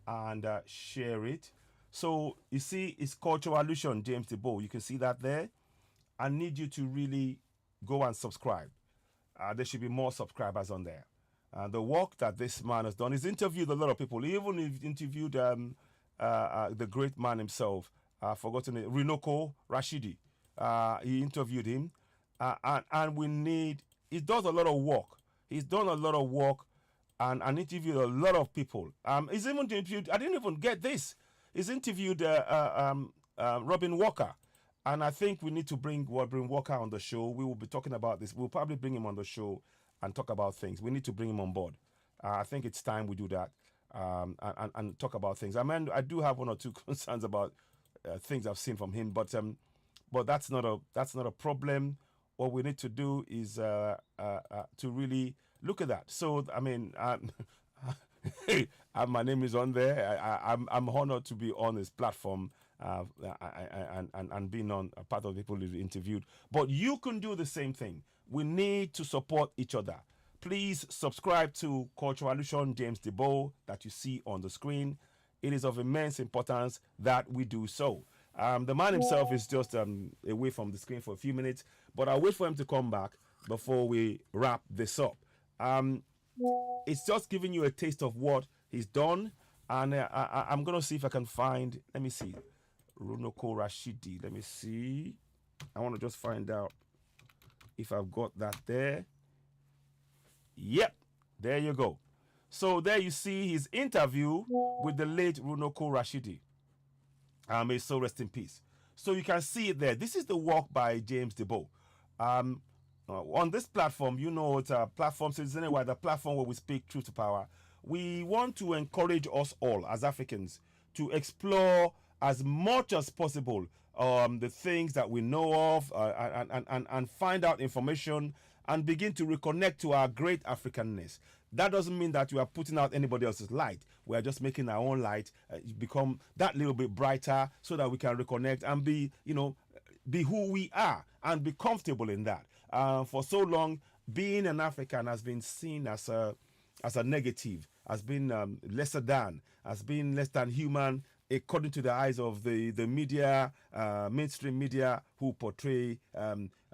and share it. So you see, it's Cultural Allusion, James Diboe. You can see that there. I need you to really go and subscribe. There should be more subscribers on there. The work that this man has done, he's interviewed a lot of people. He even interviewed the great man himself, forgotten it, Rinoko Rashidi. He interviewed him, and we need. He does a lot of work. He's done a lot of work, and interviewed a lot of people. He's even interviewed. I didn't even get this. He's interviewed Robin Walker. And I think we need to bring Robin Walker on the show. We will be talking about this. We'll probably bring him on the show and talk about things. We need to bring him on board. I think it's time we do that and talk about things. I mean, I do have one or two concerns about things I've seen from him, but that's not a problem. What we need to do is to really look at that. So I mean, my name is on there. I'm honored to be on this platform. And being on a part of the people who interviewed. But you can do the same thing. We need to support each other. Please subscribe to Cultural Allusion James Diboe that you see on the screen. It is of immense importance that we do so. The man himself is just away from the screen for a few minutes, but I'll wait for him to come back before we wrap this up. It's just giving you a taste of what he's done, and I'm going to see if I can find, let me see, Runoko Rashidi. Let me see. I want to just find out if I've got that there. Yep, there you go. So there you see his interview with the late Runoko Rashidi. May his soul rest in peace. So you can see it there. This is the work by James Diboe. On this platform, you know, it's a platform, so it's anyway, the platform where we speak truth to power. We want to encourage us all as Africans to explore as much as possible the things that we know of and find out information and begin to reconnect to our great Africanness. That doesn't mean that we are putting out anybody else's light. We are just making our own light become that little bit brighter so that we can reconnect and be, you know, be who we are and be comfortable in that. For so long, being an African has been seen as a negative, has been lesser than, has been less than human, according to the eyes of the media, mainstream media, who portray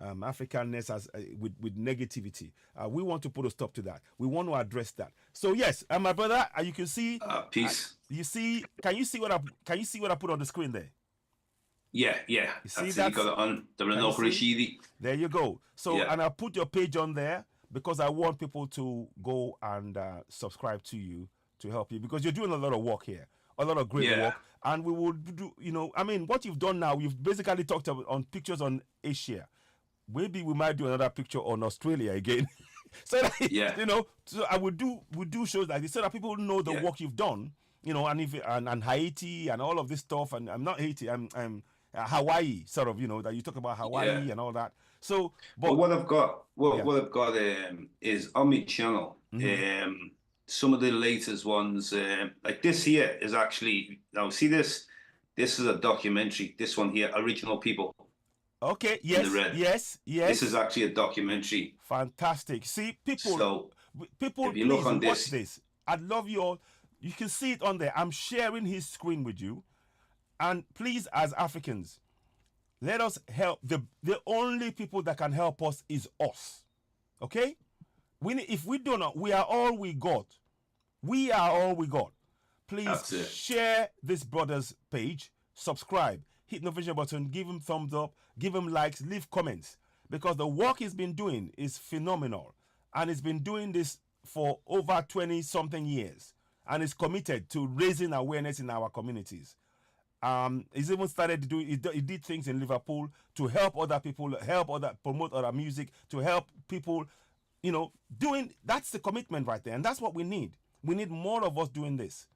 Africanness as with negativity. We want to put a stop to that. We want to address that. So yes, my brother, you can see. Peace. You see? Can you see what I put on the screen there? Yeah. You see that? You got it on the Runoko Rashidi. There you go. So yeah. And I put your page on there because I want people to go and subscribe to you to help you, because you're doing a lot of work here. A lot of great work, and we will do, you know, I mean, what you've done now, you've basically talked about on pictures on Asia. Maybe we might do another picture on Australia again. So that, you know, so I would do shows like this so that people know the work you've done, you know, and Haiti and all of this stuff. And I'm not Haiti, I'm Hawaii, sort of, you know, that you talk about Hawaii and all that. So, but what I've got, what I've got is on my channel. Some of the latest ones, like this here, is actually, now see this is a documentary. This one here, Original People. Okay. Yes. This is actually a documentary. Fantastic. See, people. So people, if you please look on watch this. I'd love you all. You can see it on there. I'm sharing his screen with you, and please, as Africans, let us help. The only people that can help us is us. Okay. If we do not, we are all we got. We are all we got. Please share this brother's page, subscribe, hit the notification button, give him thumbs up, give him likes, leave comments, because the work he's been doing is phenomenal, and he's been doing this for over 20-something years, and is committed to raising awareness in our communities. He's even started to do. He did things in Liverpool to help other people, promote other music, to help people. You know, that's the commitment right there, and that's what we need. We need more of us doing this.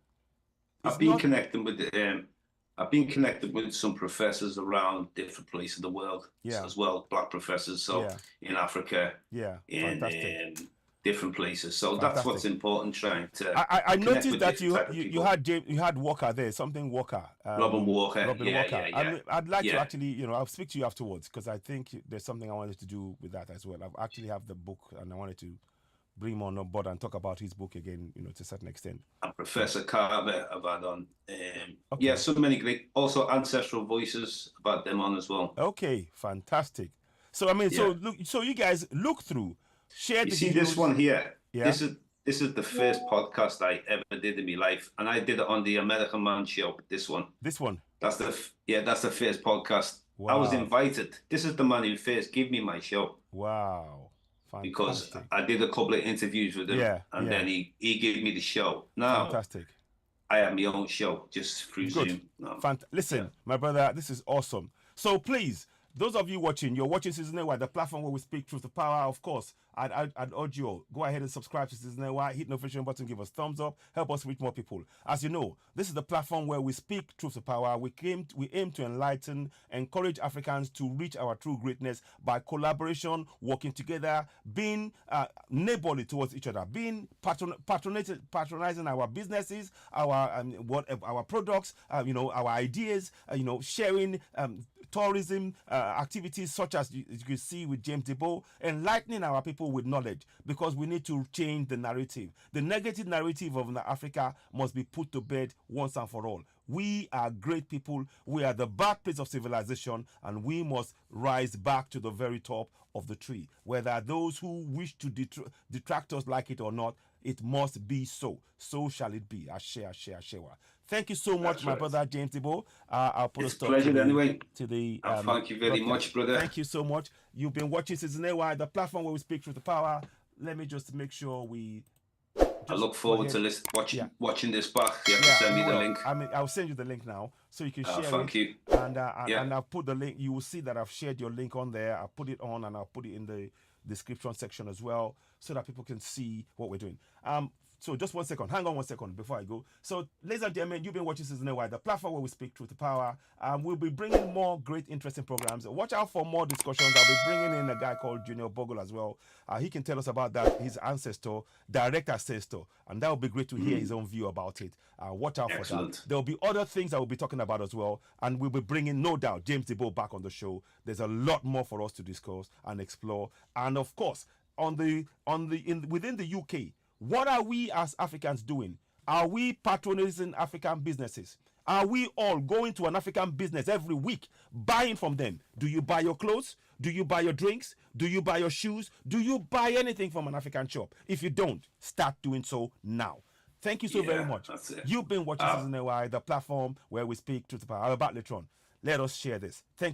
I've been connected with some professors around different places of the world as well, black professors. So in Africa, fantastic. different places. So that's what's Fantastic. important, trying to I connect noticed with that different you type of you, you people. had you had Walker there, something Walker, Robin Walker, Robin yeah, Walker. yeah, I yeah, mean, I'd like to yeah. actually, I'll speak to you afterwards because I think there's something I wanted to do with that as well. I actually have the book and I wanted to bring him on board and talk about his book again, to a certain extent. And So, Professor Carver I've had on. Yeah, okay, so many great, also Ancestral Voices about them on as well. okay, fantastic. So I mean, so Yeah. look, so you guys look through, share You the see this videos, one here? yeah. This is the first podcast I ever did in my life, and I did it on the American Man Show. This one. This one, That's the first podcast. I was wow, invited. This is the man who first gave me my show wow, because fantastic, I did a couple of interviews with him, yeah, and yeah, then he gave me the show. Now fantastic. I have my own show just through Good. Zoom. No, yeah, Listen, my brother, this is awesome. So please, those of you watching, you're watching Season AY, the platform where we speak truth to power. Of course, I'd urge you all, go ahead and subscribe to Season AY, hit the notification button, give us thumbs up, help us reach more people. As you know, this is the platform where we speak truth to power. We aim to enlighten, encourage Africans to reach our true greatness by collaboration, working together, being neighborly towards each other, being patronizing our businesses, our products, our ideas, sharing tourism activities such as you can see with James Diboe, enlightening our people with knowledge because we need to change the narrative. The negative narrative of Africa must be put to bed once and for all. We are great people. We are the birthplace of civilization, and we must rise back to the very top of the tree. Whether those who wish to detract us like it or not, it must be so. So shall it be. Ashe, ashe, ashe. Thank you so much, that's my right. brother James Diboe. I'll put It's a a stop to pleasure anyway. the Thank you very broadcast. much, brother. Thank you so much. You've been watching Season AY, the platform where we speak truth to power. Let me just make sure we. I look forward to watching this back. You have to send me the link. I mean, I'll send you the link now so you can share thank it. you. And Yeah. and I'll put the link. You will see that I've shared your link on there. I'll put it on and I'll put it in the description section as well so that people can see what we're doing. So just 1 second. Hang on 1 second before I go. So, ladies and gentlemen, you've been watching Season AY, the platform where we speak truth to power. We'll be bringing more great, interesting programs. Watch out for more discussions. I'll be bringing in a guy called Junior Bogle as well. He can tell us about that, his ancestor, direct ancestor, and that will be great to hear his own view about it. Watch out for that. There will be other things I will be talking about as well, and we'll be bringing, no doubt, James Diboe back on the show. There's a lot more for us to discuss and explore, and of course, within the UK. What are we as Africans doing? Are we patronizing African businesses? Are we all going to an African business every week, buying from them? Do you buy your clothes? Do you buy your drinks? Do you buy your shoes? Do you buy anything from an African shop? If you don't, start doing so now. Thank you so very much. You've been watching Season AY, the platform where we speak truth to power. I'll be back later on. Let us share this. Thank you.